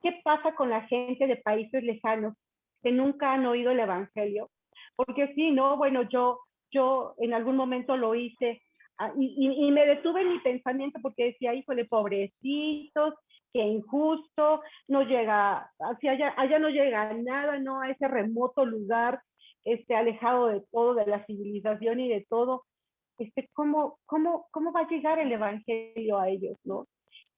¿qué pasa con la gente de países lejanos que nunca han oído el Evangelio? Porque sí, ¿no? Bueno, yo en algún momento lo hice y me detuve en mi pensamiento porque decía, híjole, pobrecitos, qué injusto, no llega, hacia allá no llega nada, ¿no? A ese remoto lugar, alejado de todo, de la civilización y de todo. ¿Cómo va a llegar el Evangelio a ellos, ¿no?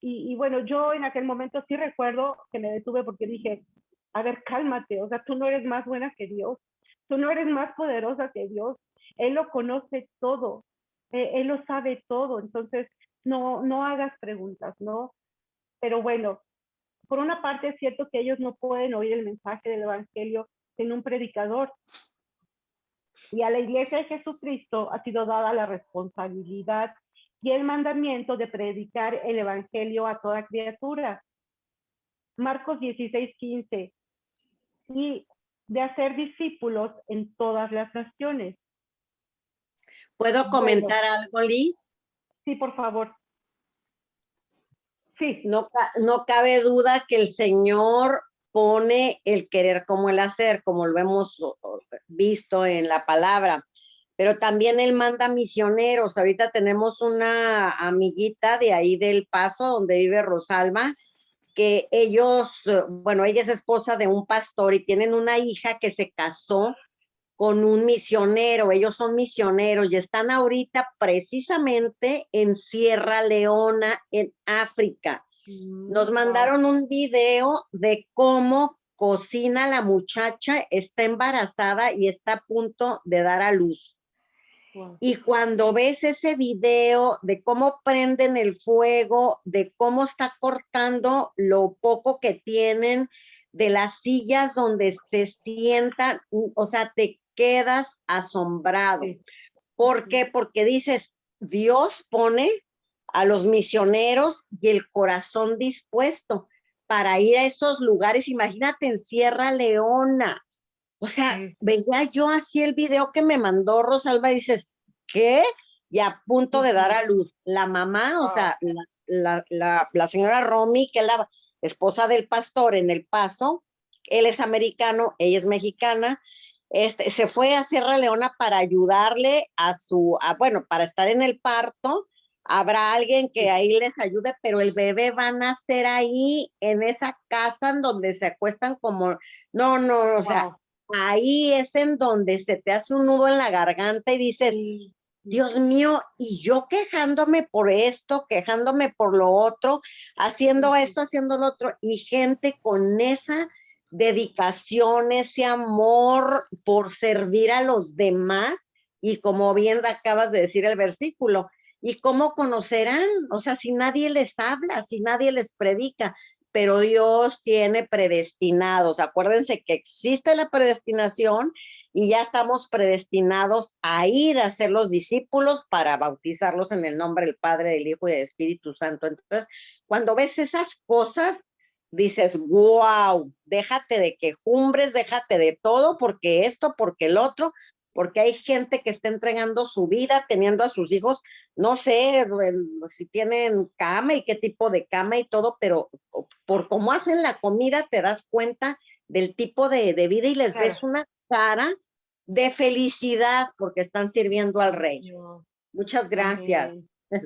Y bueno, yo en aquel momento sí recuerdo que me detuve porque dije, a ver, cálmate, o sea, tú no eres más buena que Dios, tú no eres más poderosa que Dios, Él lo conoce todo, Él lo sabe todo, entonces no hagas preguntas, ¿no? Pero bueno, por una parte es cierto que ellos no pueden oír el mensaje del Evangelio sin un predicador, y a la Iglesia de Jesucristo ha sido dada la responsabilidad y el mandamiento de predicar el Evangelio a toda criatura. Marcos 16:15. Y de hacer discípulos en todas las naciones. ¿Puedo comentar algo, Liz? Sí, por favor. Sí. No cabe duda que el Señor pone el querer como el hacer, como lo hemos visto en la palabra, pero también Él manda misioneros. Ahorita tenemos una amiguita de ahí del Paso, donde vive Rosalba, que ellos, bueno, ella es esposa de un pastor y tienen una hija que se casó con un misionero. Ellos son misioneros y están ahorita precisamente en Sierra Leona, en África. Nos mandaron un video de cómo cocina la muchacha, está embarazada y está a punto de dar a luz. Wow. Y cuando ves ese video de cómo prenden el fuego, de cómo está cortando lo poco que tienen, de las sillas donde se sientan, o sea, te quedas asombrado. Sí. ¿Por qué? Porque dices, Dios pone a los misioneros y el corazón dispuesto para ir a esos lugares. Imagínate en Sierra Leona. O sea, veía yo así el video que me mandó Rosalba y dices, ¿qué? Y a punto de dar a luz. La mamá, o sea, la señora Romy, que es la esposa del pastor en El Paso, él es americano, ella es mexicana, se fue a Sierra Leona para ayudarle bueno, para estar en el parto. Habrá alguien que ahí les ayude, pero el bebé va a nacer ahí, en esa casa en donde se acuestan como, no, o sea, ahí es en donde se te hace un nudo en la garganta y dices, Dios mío, y yo quejándome por esto, quejándome por lo otro, haciendo esto, haciendo lo otro, y gente con esa dedicación, ese amor por servir a los demás, y como bien acabas de decir el versículo, ¿y cómo conocerán? O sea, si nadie les habla, si nadie les predica, pero Dios tiene predestinados. Acuérdense que existe la predestinación y ya estamos predestinados a ir a ser los discípulos para bautizarlos en el nombre del Padre, del Hijo y del Espíritu Santo. Entonces, cuando ves esas cosas, dices, wow, déjate de quejumbres, déjate de todo, porque esto, porque el otro, porque hay gente que está entregando su vida, teniendo a sus hijos, no sé si tienen cama y qué tipo de cama y todo, pero por cómo hacen la comida te das cuenta del tipo de vida y les ves una cara de felicidad porque están sirviendo al Rey. Muchas gracias.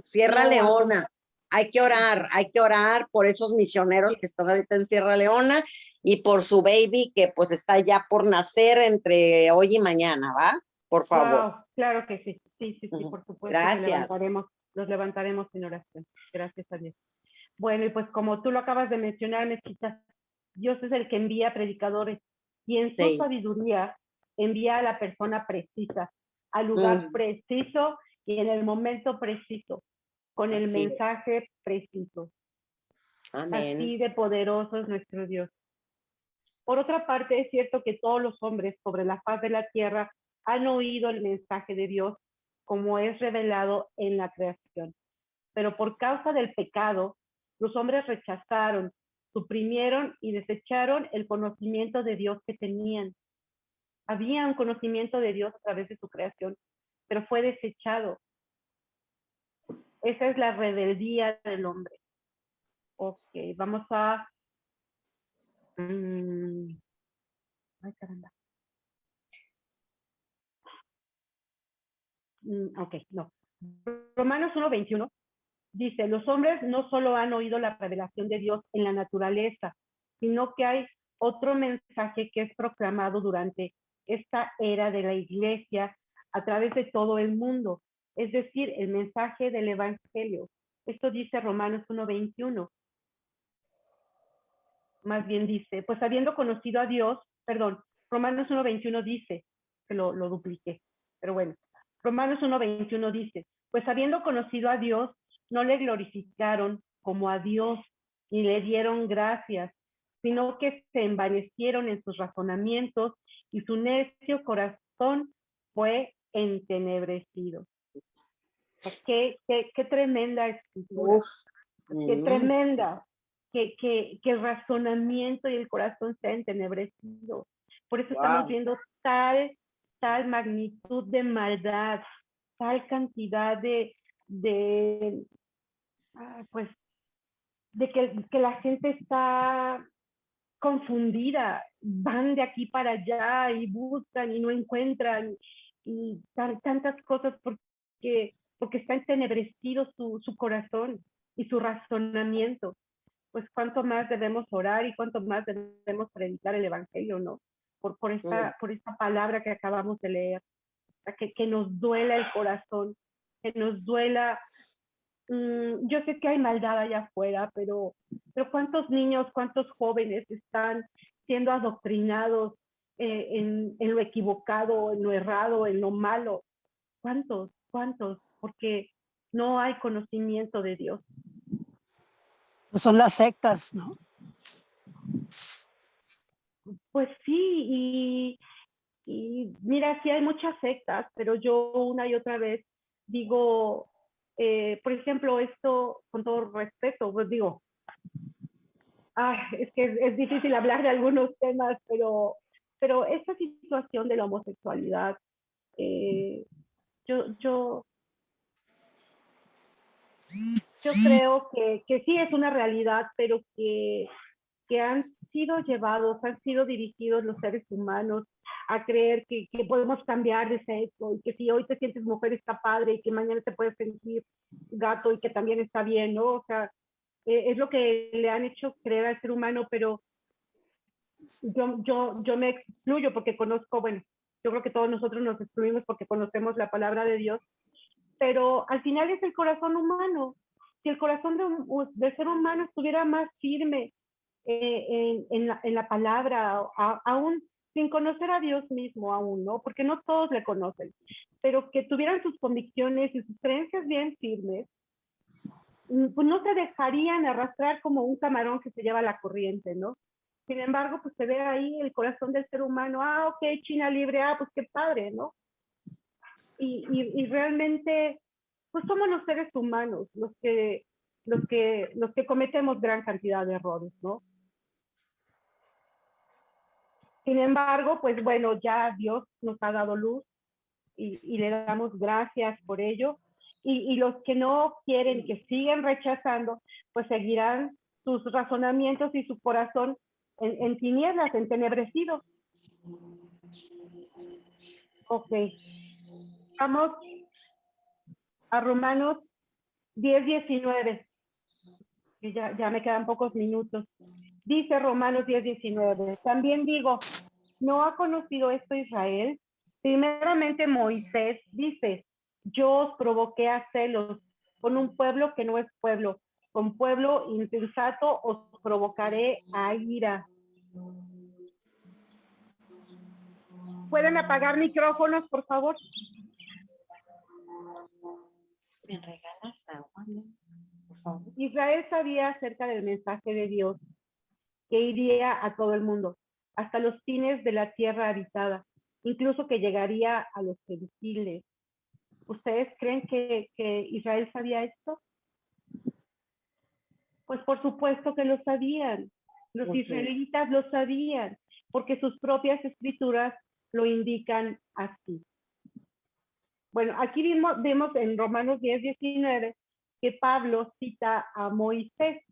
Sierra Leona. Hay que orar por esos misioneros que están ahorita en Sierra Leona y por su baby que pues está ya por nacer entre hoy y mañana, ¿va? Por favor. Wow, claro que sí, sí, por supuesto. Gracias. Los levantaremos en oración. Gracias a Dios. Bueno, y pues como tú lo acabas de mencionar, Mezquita, Dios es el que envía predicadores y en su Sí. sabiduría envía a la persona precisa, al lugar preciso y en el momento preciso, con el Así es. mensaje preciso. Amén. Así de poderoso es nuestro Dios. Por otra parte, es cierto que todos los hombres sobre la faz de la tierra han oído el mensaje de Dios como es revelado en la creación. Pero por causa del pecado, los hombres rechazaron, suprimieron y desecharon el conocimiento de Dios que tenían. Había un conocimiento de Dios a través de su creación, pero fue desechado. Esa es la rebeldía del hombre. Ok, vamos a... Ay, caramba. Ok, no. Romanos 1:21 dice, los hombres no solo han oído la revelación de Dios en la naturaleza, sino que hay otro mensaje que es proclamado durante esta era de la iglesia a través de todo el mundo, es decir, el mensaje del evangelio. Esto dice Romanos 1:21. Más bien dice, pues habiendo conocido a Dios, perdón, Romanos 1:21 dice, que lo dupliqué, pero bueno, Romanos 1:21 dice, pues habiendo conocido a Dios, no le glorificaron como a Dios, ni le dieron gracias, sino que se envanecieron en sus razonamientos y su necio corazón fue entenebrecido. Qué tremenda escritura. Uf. Qué tremenda. Que el razonamiento y el corazón se ha entenebrecido. Por eso estamos viendo tal magnitud de maldad, tal cantidad pues, de que la gente está confundida, van de aquí para allá y buscan y no encuentran y tantas cosas porque está entenebrecido su corazón y su razonamiento. Pues cuánto más debemos orar y cuánto más debemos predicar el evangelio, ¿no? Por esta palabra que acabamos de leer, que nos duela el corazón, que nos duela. Yo sé que hay maldad allá afuera, pero cuántos niños, cuántos jóvenes están siendo adoctrinados en lo equivocado, en lo errado, en lo malo. ¿Cuántos? Porque no hay conocimiento de Dios. Pues son las sectas, ¿no? Pues sí, y mira, sí hay muchas sectas, pero yo una y otra vez digo, por ejemplo, esto, con todo respeto, pues digo, es que es difícil hablar de algunos temas, pero esta situación de la homosexualidad, yo creo que sí es una realidad, pero que han sido llevados, han sido dirigidos los seres humanos a creer que podemos cambiar de sexo y que si hoy te sientes mujer está padre y que mañana te puedes sentir gato y que también está bien, ¿no? O sea, es lo que le han hecho creer al ser humano, pero yo me excluyo porque conozco, bueno, yo creo que todos nosotros nos excluimos porque conocemos la palabra de Dios, pero al final es el corazón humano. Si el corazón del ser humano estuviera más firme en la palabra, aún sin conocer a Dios mismo aún, ¿no? Porque no todos le conocen, pero que tuvieran sus convicciones y sus creencias bien firmes, pues no se dejarían arrastrar como un camarón que se lleva la corriente, ¿no? Sin embargo, pues se ve ahí el corazón del ser humano, ok, China libre, pues qué padre, ¿no? Y realmente, pues somos los seres humanos los que cometemos gran cantidad de errores, ¿no? Sin embargo, pues bueno, ya Dios nos ha dado luz y le damos gracias por ello. Y los que no quieren, que siguen rechazando, pues seguirán sus razonamientos y su corazón en tinieblas, entenebrecidos. Ok. Vamos a Romanos 10:19. Ya me quedan pocos minutos. Dice Romanos 10:19. También digo, ¿no ha conocido esto Israel? Primeramente Moisés dice, yo os provoqué a celos con un pueblo que no es pueblo, con pueblo insensato os provocaré a ira. ¿Pueden apagar micrófonos, por favor? ¿Me regalas agua, por favor? Israel sabía acerca del mensaje de Dios que iría a todo el mundo, hasta los fines de la tierra habitada, incluso que llegaría a los gentiles. ¿Ustedes creen que Israel sabía esto? Pues por supuesto que lo sabían. Los israelitas lo sabían, porque sus propias escrituras lo indican así. Bueno, aquí vemos en Romanos 10:19 que Pablo cita a Moisés.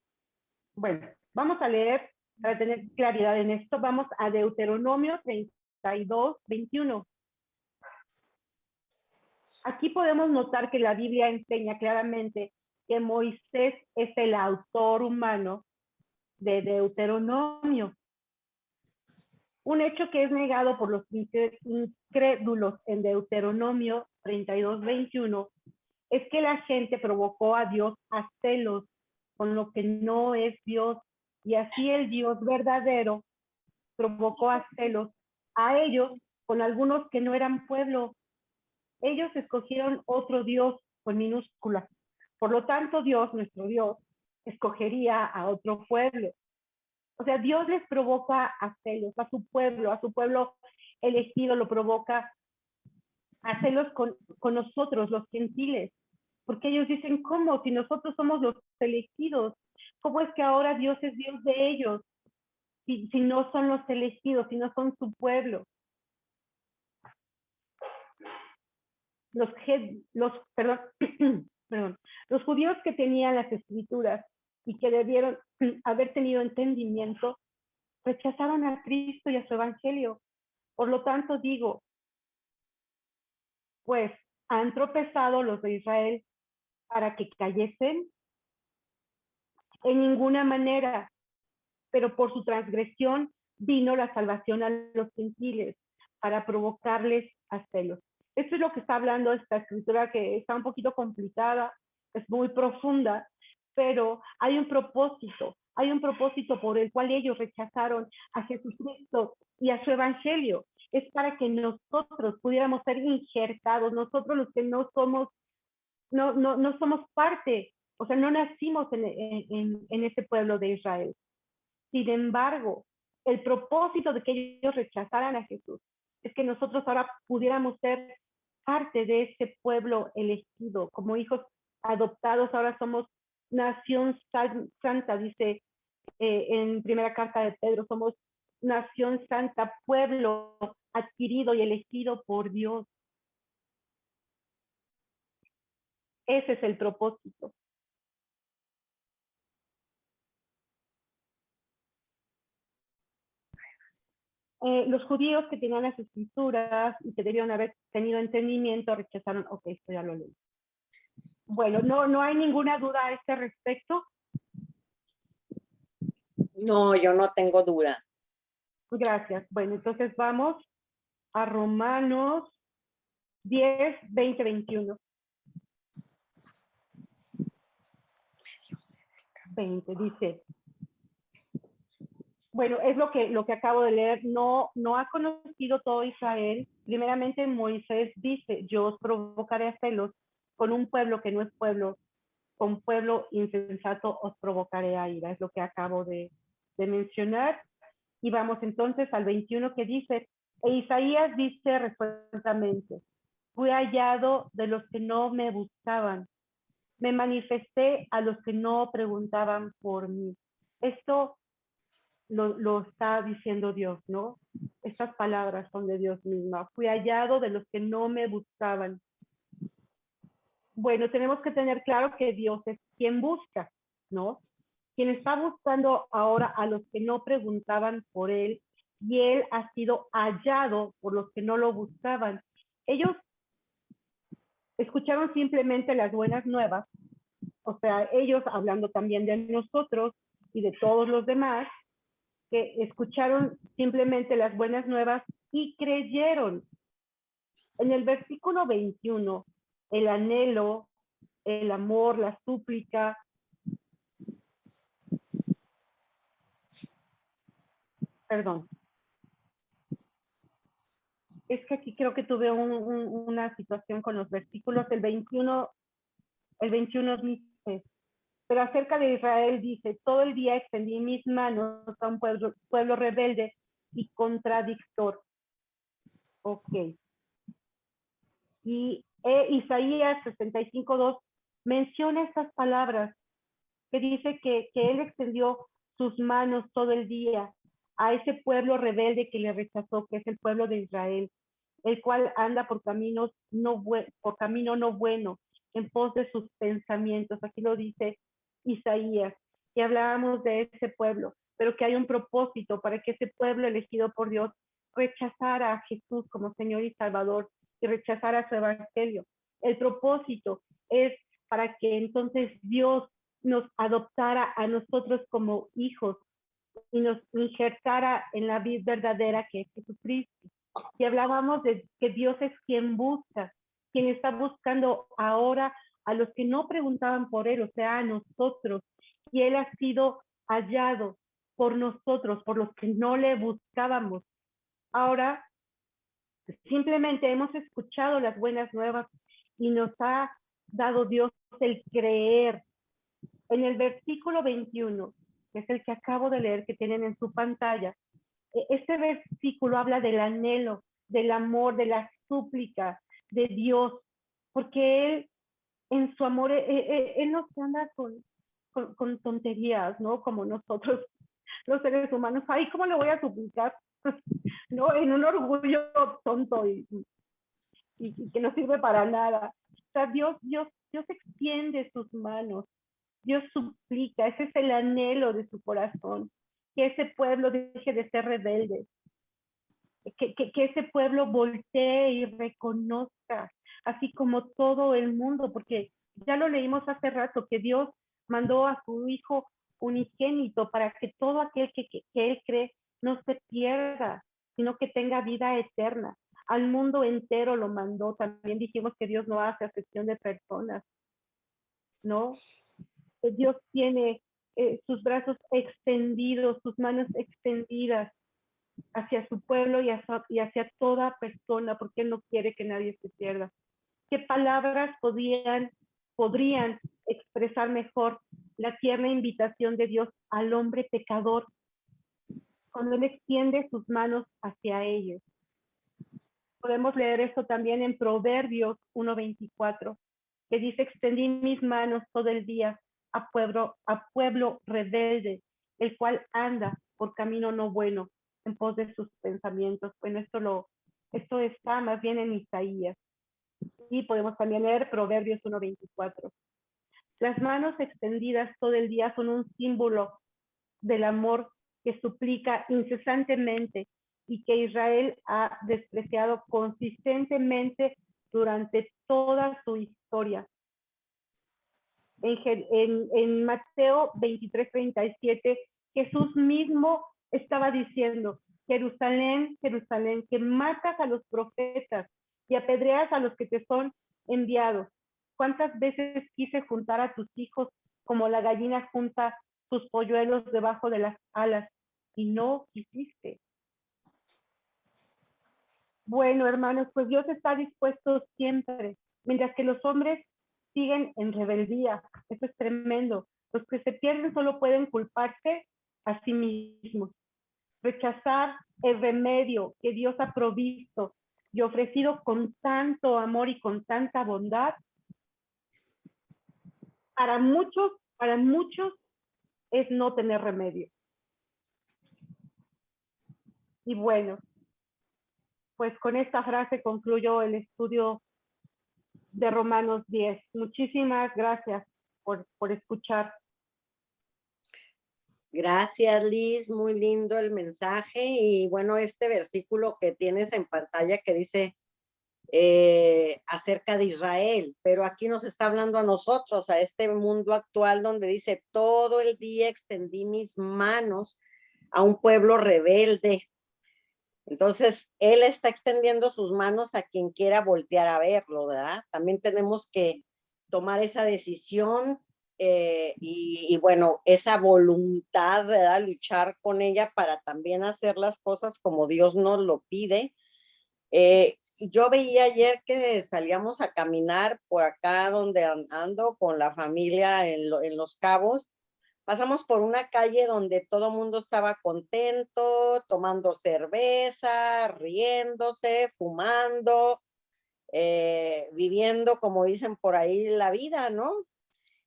Bueno, vamos a leer para tener claridad en esto. Vamos a Deuteronomio 32:21. Aquí podemos notar que la Biblia enseña claramente que Moisés es el autor humano de Deuteronomio. Un hecho que es negado por los incrédulos en Deuteronomio 32:21 es que la gente provocó a Dios a celos con lo que no es Dios, y así el Dios verdadero provocó a celos a ellos con algunos que no eran pueblo. Ellos escogieron otro Dios con minúscula. Por lo tanto, Dios, nuestro Dios, escogería a otro pueblo. O sea, Dios les provoca a celos a su pueblo elegido lo provoca a celos con nosotros, los gentiles. Porque ellos dicen, ¿cómo? Si nosotros somos los elegidos, ¿cómo es que ahora Dios es Dios de ellos? Si no son los elegidos, si no son su pueblo. Los judíos que tenían las escrituras y que debieron haber tenido entendimiento, rechazaron a Cristo y a su evangelio. Por lo tanto digo, pues, ¿han tropezado los de Israel para que cayesen? En ninguna manera, pero por su transgresión vino la salvación a los gentiles para provocarles a celos. Esto es lo que está hablando esta escritura, que está un poquito complicada, es muy profunda, pero hay un propósito por el cual ellos rechazaron a Jesucristo y a su evangelio. Es para que nosotros pudiéramos ser injertados, nosotros los que no somos parte, o sea, no nacimos en ese pueblo de Israel. Sin embargo, el propósito de que ellos rechazaran a Jesús es que nosotros ahora pudiéramos ser parte de ese pueblo elegido, como hijos adoptados. Ahora somos nación santa, dice en primera carta de Pedro, somos nación santa, pueblo adquirido y elegido por Dios. Ese es el propósito. Los judíos que tenían las escrituras y que debieron haber tenido entendimiento rechazaron. Ok, esto ya lo leí. Bueno, no hay ninguna duda a este respecto. No, yo no tengo duda. Gracias. Bueno, entonces vamos a Romanos 10:20-21. 20 dice. Bueno, es lo que acabo de leer. No ha conocido todo Israel. Primeramente Moisés dice, yo os provocaré a celos con un pueblo que no es pueblo, con pueblo insensato os provocaré a ira. Es lo que acabo de mencionar. Y vamos entonces al 21 que dice, e Isaías dice resueltamente, fui hallado de los que no me buscaban, me manifesté a los que no preguntaban por mí. Esto lo está diciendo Dios, ¿no? Estas palabras son de Dios misma. Fui hallado de los que no me buscaban. Bueno, tenemos que tener claro que Dios es quien busca, ¿no? Quien está buscando ahora a los que no preguntaban por él, y él ha sido hallado por los que no lo buscaban. Ellos escucharon simplemente las buenas nuevas, o sea, ellos hablando también de nosotros y de todos los demás, que escucharon simplemente las buenas nuevas y creyeron. En el versículo 21, el anhelo, el amor, la súplica, perdón. Es que aquí creo que tuve una situación con los versículos. El 21 dice, pero acerca de Israel dice, todo el día extendí mis manos a un pueblo rebelde y contradictor. Ok. Y Isaías 65:2 menciona estas palabras, que dice que él extendió sus manos todo el día a ese pueblo rebelde que le rechazó, que es el pueblo de Israel, el cual anda por camino no bueno, en pos de sus pensamientos. Aquí lo dice Isaías, que hablábamos de ese pueblo, pero que hay un propósito para que ese pueblo elegido por Dios rechazara a Jesús como Señor y Salvador y rechazara su evangelio. El propósito es para que entonces Dios nos adoptara a nosotros como hijos y nos injertara en la vida verdadera que es Jesucristo. Y hablábamos de que Dios es quien busca, quien está buscando ahora a los que no preguntaban por Él, o sea, a nosotros. Y Él ha sido hallado por nosotros, por los que no le buscábamos. Ahora, simplemente hemos escuchado las buenas nuevas y nos ha dado Dios el creer. En el versículo 21, que es el que acabo de leer, que tienen en su pantalla, este versículo habla del anhelo, del amor, de la súplica de Dios, porque Él, en su amor, Él no se anda con tonterías, ¿no? Como nosotros, los seres humanos. Ay, ¿cómo le voy a suplicar? ¿No? En un orgullo tonto y que no sirve para nada. O sea, Dios extiende sus manos. Dios suplica, ese es el anhelo de su corazón, que ese pueblo deje de ser rebelde, que ese pueblo voltee y reconozca, así como todo el mundo, porque ya lo leímos hace rato, que Dios mandó a su Hijo unigénito para que todo aquel que Él cree no se pierda, sino que tenga vida eterna. Al mundo entero lo mandó. También dijimos que Dios no hace acepción de personas, ¿no? Dios tiene sus brazos extendidos, sus manos extendidas hacia su pueblo y hacia toda persona, porque Él no quiere que nadie se pierda. ¿Qué palabras podrían expresar mejor la tierna invitación de Dios al hombre pecador cuando Él extiende sus manos hacia ellos? Podemos leer esto también en Proverbios 1:24, que dice, extendí mis manos todo el día a pueblo rebelde, el cual anda por camino no bueno, en pos de sus pensamientos. Bueno, esto está más bien en Isaías. Y podemos también leer Proverbios 1:24. Las manos extendidas todo el día son un símbolo del amor que suplica incesantemente y que Israel ha despreciado consistentemente durante toda su historia. En Mateo 23:37, Jesús mismo estaba diciendo, Jerusalén, Jerusalén, que matas a los profetas y apedreas a los que te son enviados. ¿Cuántas veces quise juntar a tus hijos como la gallina junta sus polluelos debajo de las alas y no quisiste? Bueno, hermanos, pues Dios está dispuesto siempre, mientras que los hombres siguen en rebeldía. Eso es tremendo. Los que se pierden solo pueden culparse a sí mismos, rechazar el remedio que Dios ha provisto y ofrecido con tanto amor y con tanta bondad. Para muchos es no tener remedio. Y bueno, pues con esta frase concluyo el estudio de Romanos 10. Muchísimas gracias por escuchar. Gracias, Liz, muy lindo el mensaje. Y bueno, este versículo que tienes en pantalla que dice acerca de Israel, pero aquí nos está hablando a nosotros, a este mundo actual donde dice, todo el día extendí mis manos a un pueblo rebelde. Entonces, Él está extendiendo sus manos a quien quiera voltear a verlo, ¿verdad? También tenemos que tomar esa decisión y bueno, esa voluntad, ¿verdad? Luchar con ella para también hacer las cosas como Dios nos lo pide. Yo veía ayer que salíamos a caminar por acá donde ando con la familia en Los Cabos. Pasamos por una calle donde todo el mundo estaba contento, tomando cerveza, riéndose, fumando, viviendo, como dicen por ahí, la vida, ¿no?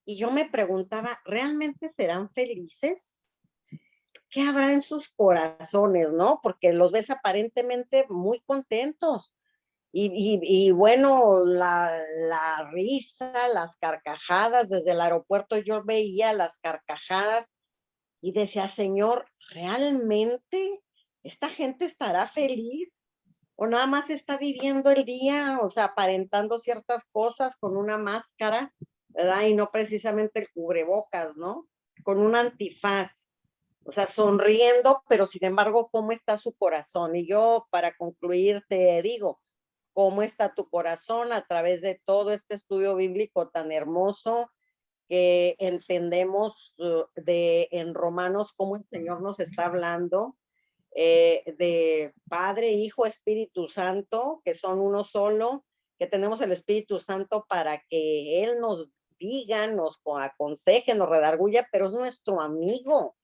Y yo me preguntaba, ¿realmente serán felices? ¿Qué habrá en sus corazones, no? Porque los ves aparentemente muy contentos. Y bueno, la risa, las carcajadas, desde el aeropuerto yo veía las carcajadas y decía, Señor, ¿realmente esta gente estará feliz? ¿O nada más está viviendo el día, o sea, aparentando ciertas cosas con una máscara, ¿verdad? Y no precisamente el cubrebocas, ¿no? Con un antifaz. O sea, sonriendo, pero sin embargo, ¿cómo está su corazón? Y yo, para concluir, te digo, ¿cómo está tu corazón a través de todo este estudio bíblico tan hermoso que entendemos en Romanos cómo el Señor nos está hablando de Padre, Hijo, Espíritu Santo, que son uno solo, que tenemos el Espíritu Santo para que Él nos diga, nos aconseje, nos redarguya, pero es nuestro amigo,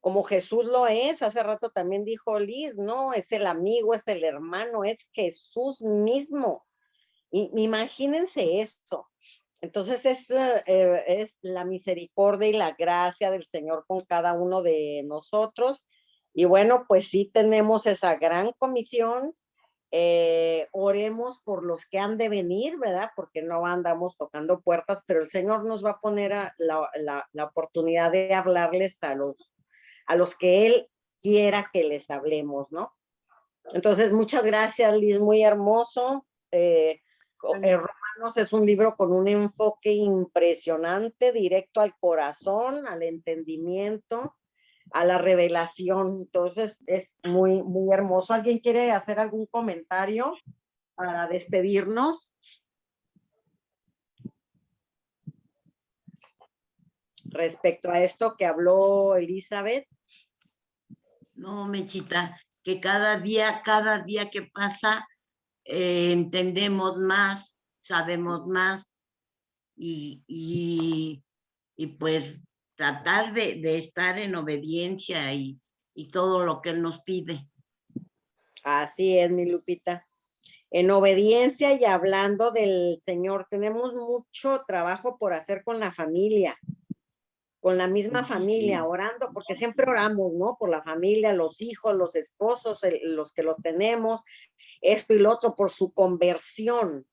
como Jesús lo es. Hace rato también dijo Liz, no, es el amigo, es el hermano, es Jesús mismo. Y imagínense esto. Entonces es la misericordia y la gracia del Señor con cada uno de nosotros. Y bueno, pues sí tenemos esa gran comisión. Oremos por los que han de venir, ¿verdad? Porque no andamos tocando puertas, pero el Señor nos va a poner la oportunidad de hablarles a los que Él quiera que les hablemos, ¿no? Entonces, muchas gracias, Liz, muy hermoso. Romanos es un libro con un enfoque impresionante, directo al corazón, al entendimiento, a la revelación. Entonces, es muy, muy hermoso. ¿Alguien quiere hacer algún comentario para despedirnos? Respecto a esto que habló Elizabeth. No, Mechita, que cada día que pasa, entendemos más, sabemos más y pues tratar de estar en obediencia y todo lo que Él nos pide. Así es, mi Lupita. En obediencia y hablando del Señor, tenemos mucho trabajo por hacer con la familia, con la misma familia, orando, porque siempre oramos, ¿no? Por la familia, los hijos, los esposos, los que los tenemos, esto y lo otro, por su conversión.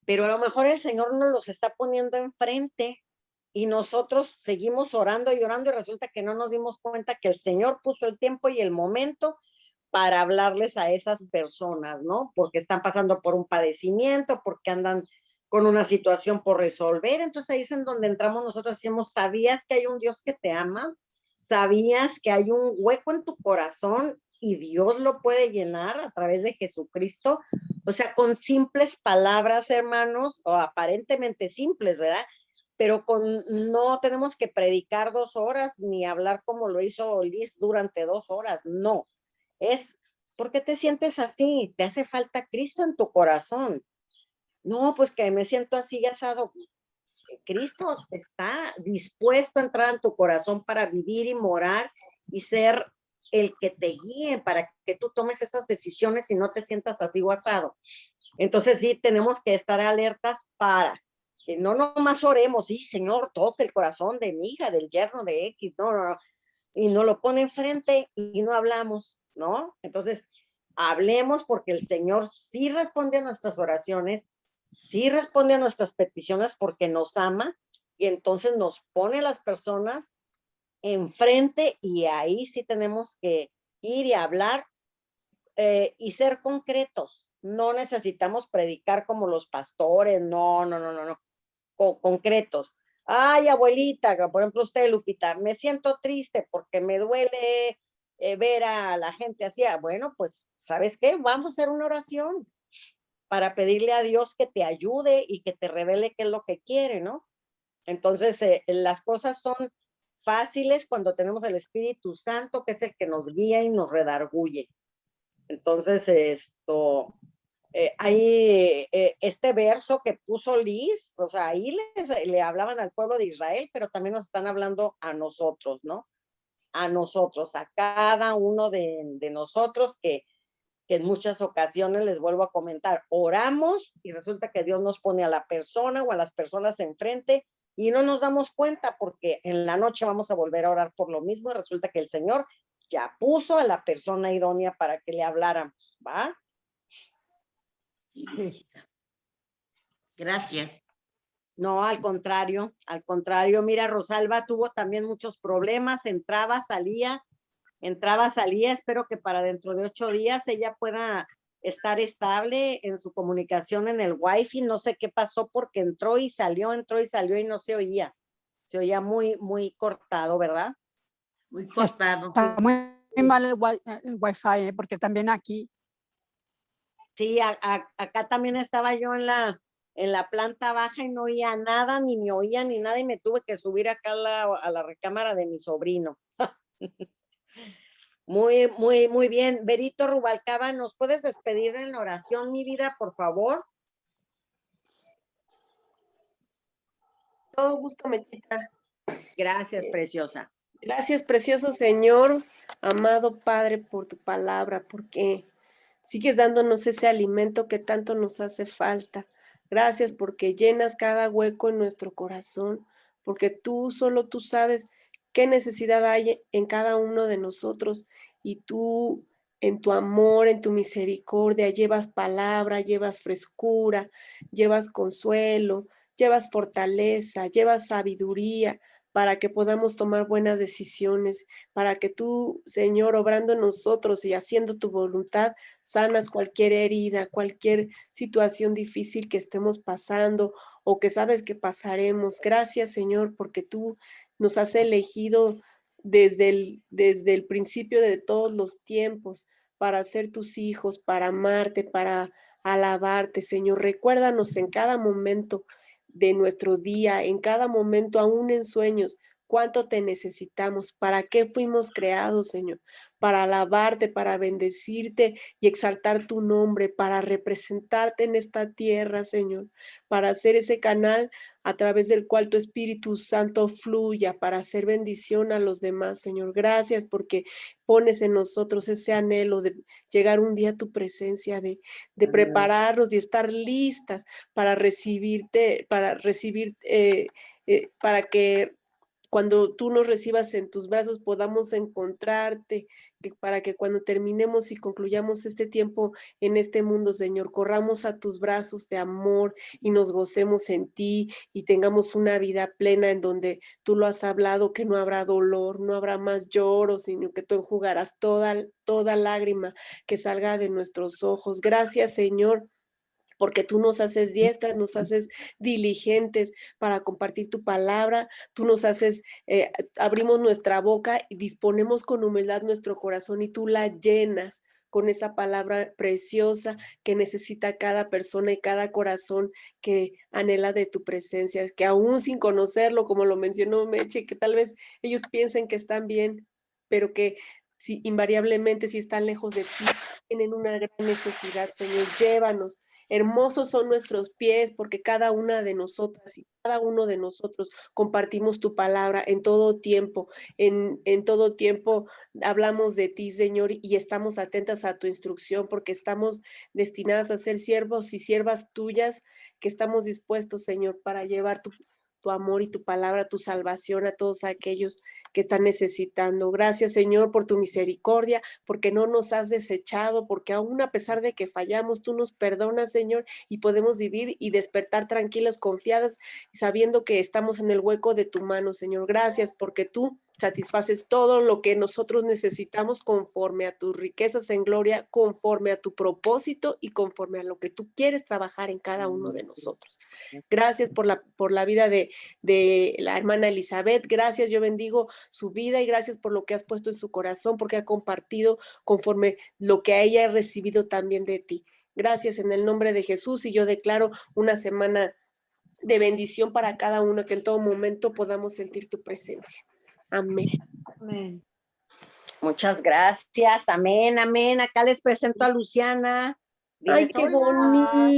Pero a lo mejor el Señor nos los está poniendo enfrente y nosotros seguimos orando y orando y resulta que no nos dimos cuenta que el Señor puso el tiempo y el momento para hablarles a esas personas, ¿no? Porque están pasando por un padecimiento, porque andan con una situación por resolver. Entonces ahí es en donde entramos nosotros, decimos, ¿sabías que hay un Dios que te ama? ¿Sabías que hay un hueco en tu corazón y Dios lo puede llenar a través de Jesucristo? O sea, con simples palabras, hermanos, o aparentemente simples, ¿verdad? Pero no tenemos que predicar 2 horas ni hablar como lo hizo Liz durante 2 horas, no. Es, ¿por qué te sientes así? ¿Te hace falta Cristo en tu corazón? No, pues que me siento así asado. Cristo está dispuesto a entrar en tu corazón para vivir y morar y ser el que te guíe para que tú tomes esas decisiones y no te sientas así asado. Entonces sí, tenemos que estar alertas para que no nomás oremos, sí, Señor, toque el corazón de mi hija, del yerno de X, no, y nos lo pone enfrente y no hablamos, ¿no? Entonces, hablemos porque el Señor sí responde a nuestras oraciones, sí responde a nuestras peticiones porque nos ama y entonces nos pone a las personas enfrente y ahí sí tenemos que ir y hablar y ser concretos. No necesitamos predicar como los pastores, no. Concretos. Ay, abuelita, por ejemplo usted, Lupita, me siento triste porque me duele ver a la gente así. Bueno, pues, ¿sabes qué? Vamos a hacer una oración para pedirle a Dios que te ayude y que te revele qué es lo que quiere, ¿no? Entonces, las cosas son fáciles cuando tenemos el Espíritu Santo, que es el que nos guía y nos redarguye. Entonces, hay este verso que puso Liz, o sea, ahí le hablaban al pueblo de Israel, pero también nos están hablando a nosotros, ¿no? A nosotros, a cada uno de nosotros que en muchas ocasiones, les vuelvo a comentar, oramos y resulta que Dios nos pone a la persona o a las personas enfrente y no nos damos cuenta porque en la noche vamos a volver a orar por lo mismo y resulta que el Señor ya puso a la persona idónea para que le habláramos, ¿va? Gracias. No, al contrario, mira, Rosalba tuvo también muchos problemas, entraba, salía, espero que para dentro de 8 días ella pueda estar estable en su comunicación en el Wi-Fi, no sé qué pasó porque entró y salió y no se oía muy, muy cortado, ¿verdad? Muy cortado. Está muy mal el Wi-Fi, porque también aquí. Sí, acá también estaba yo en la planta baja y no oía nada, ni me oía ni nada y me tuve que subir acá a la recámara de mi sobrino. Muy, muy, muy bien. Berito Rubalcaba, ¿nos puedes despedir en la oración, mi vida, por favor? Todo gusto, Mechita. Gracias, preciosa. Gracias, precioso Señor, amado Padre, por tu palabra, porque sigues dándonos ese alimento que tanto nos hace falta. Gracias porque llenas cada hueco en nuestro corazón, porque solo tú sabes qué necesidad hay en cada uno de nosotros y tú en tu amor, en tu misericordia, llevas palabra, llevas frescura, llevas consuelo, llevas fortaleza, llevas sabiduría para que podamos tomar buenas decisiones, para que tú, Señor, obrando en nosotros y haciendo tu voluntad, sanas cualquier herida, cualquier situación difícil que estemos pasando o que sabes que pasaremos. Gracias, Señor, porque tú nos has elegido desde el principio de todos los tiempos para ser tus hijos, para amarte, para alabarte, Señor. Recuérdanos en cada momento de nuestro día, en cada momento, aún en sueños, cuánto te necesitamos, para qué fuimos creados, Señor, para alabarte, para bendecirte y exaltar tu nombre, para representarte en esta tierra, Señor, para hacer ese canal a través del cual tu Espíritu Santo fluya, para hacer bendición a los demás, Señor. Gracias porque pones en nosotros ese anhelo de llegar un día a tu presencia, de prepararnos y estar listas para recibirte, para que cuando tú nos recibas en tus brazos podamos encontrarte, para que cuando terminemos y concluyamos este tiempo en este mundo, Señor, corramos a tus brazos de amor y nos gocemos en ti y tengamos una vida plena en donde tú lo has hablado, que no habrá dolor, no habrá más lloro, sino que tú enjugarás toda lágrima que salga de nuestros ojos. Gracias, Señor, porque tú nos haces diestras, nos haces diligentes para compartir tu palabra, tú nos haces, abrimos nuestra boca y disponemos con humildad nuestro corazón y tú la llenas con esa palabra preciosa que necesita cada persona y cada corazón que anhela de tu presencia, que aún sin conocerlo, como lo mencionó Meche, que tal vez ellos piensen que están bien, pero que si invariablemente si están lejos de ti, tienen una gran necesidad, Señor, llévanos. Hermosos son nuestros pies porque cada una de nosotras y cada uno de nosotros compartimos tu palabra en todo tiempo. En todo tiempo hablamos de ti, Señor, y estamos atentas a tu instrucción porque estamos destinadas a ser siervos y siervas tuyas que estamos dispuestos, Señor, para llevar tu amor y tu palabra, tu salvación a todos aquellos que están necesitando. Gracias, Señor, por tu misericordia, porque no nos has desechado, porque aún a pesar de que fallamos, tú nos perdonas, Señor, y podemos vivir y despertar tranquilas, confiadas, sabiendo que estamos en el hueco de tu mano, Señor. Gracias, porque tú satisfaces todo lo que nosotros necesitamos conforme a tus riquezas en gloria, conforme a tu propósito y conforme a lo que tú quieres trabajar en cada uno de nosotros. Gracias por la vida de la hermana Elizabeth. Gracias, yo bendigo su vida y gracias por lo que has puesto en su corazón, porque ha compartido conforme lo que a ella ha recibido también de ti. Gracias en el nombre de Jesús y yo declaro una semana de bendición para cada uno, que en todo momento podamos sentir tu presencia. Amén. Amén. Muchas gracias. Amén, amén. Acá les presento a Luciana. Ay, Diles qué hola. bonito.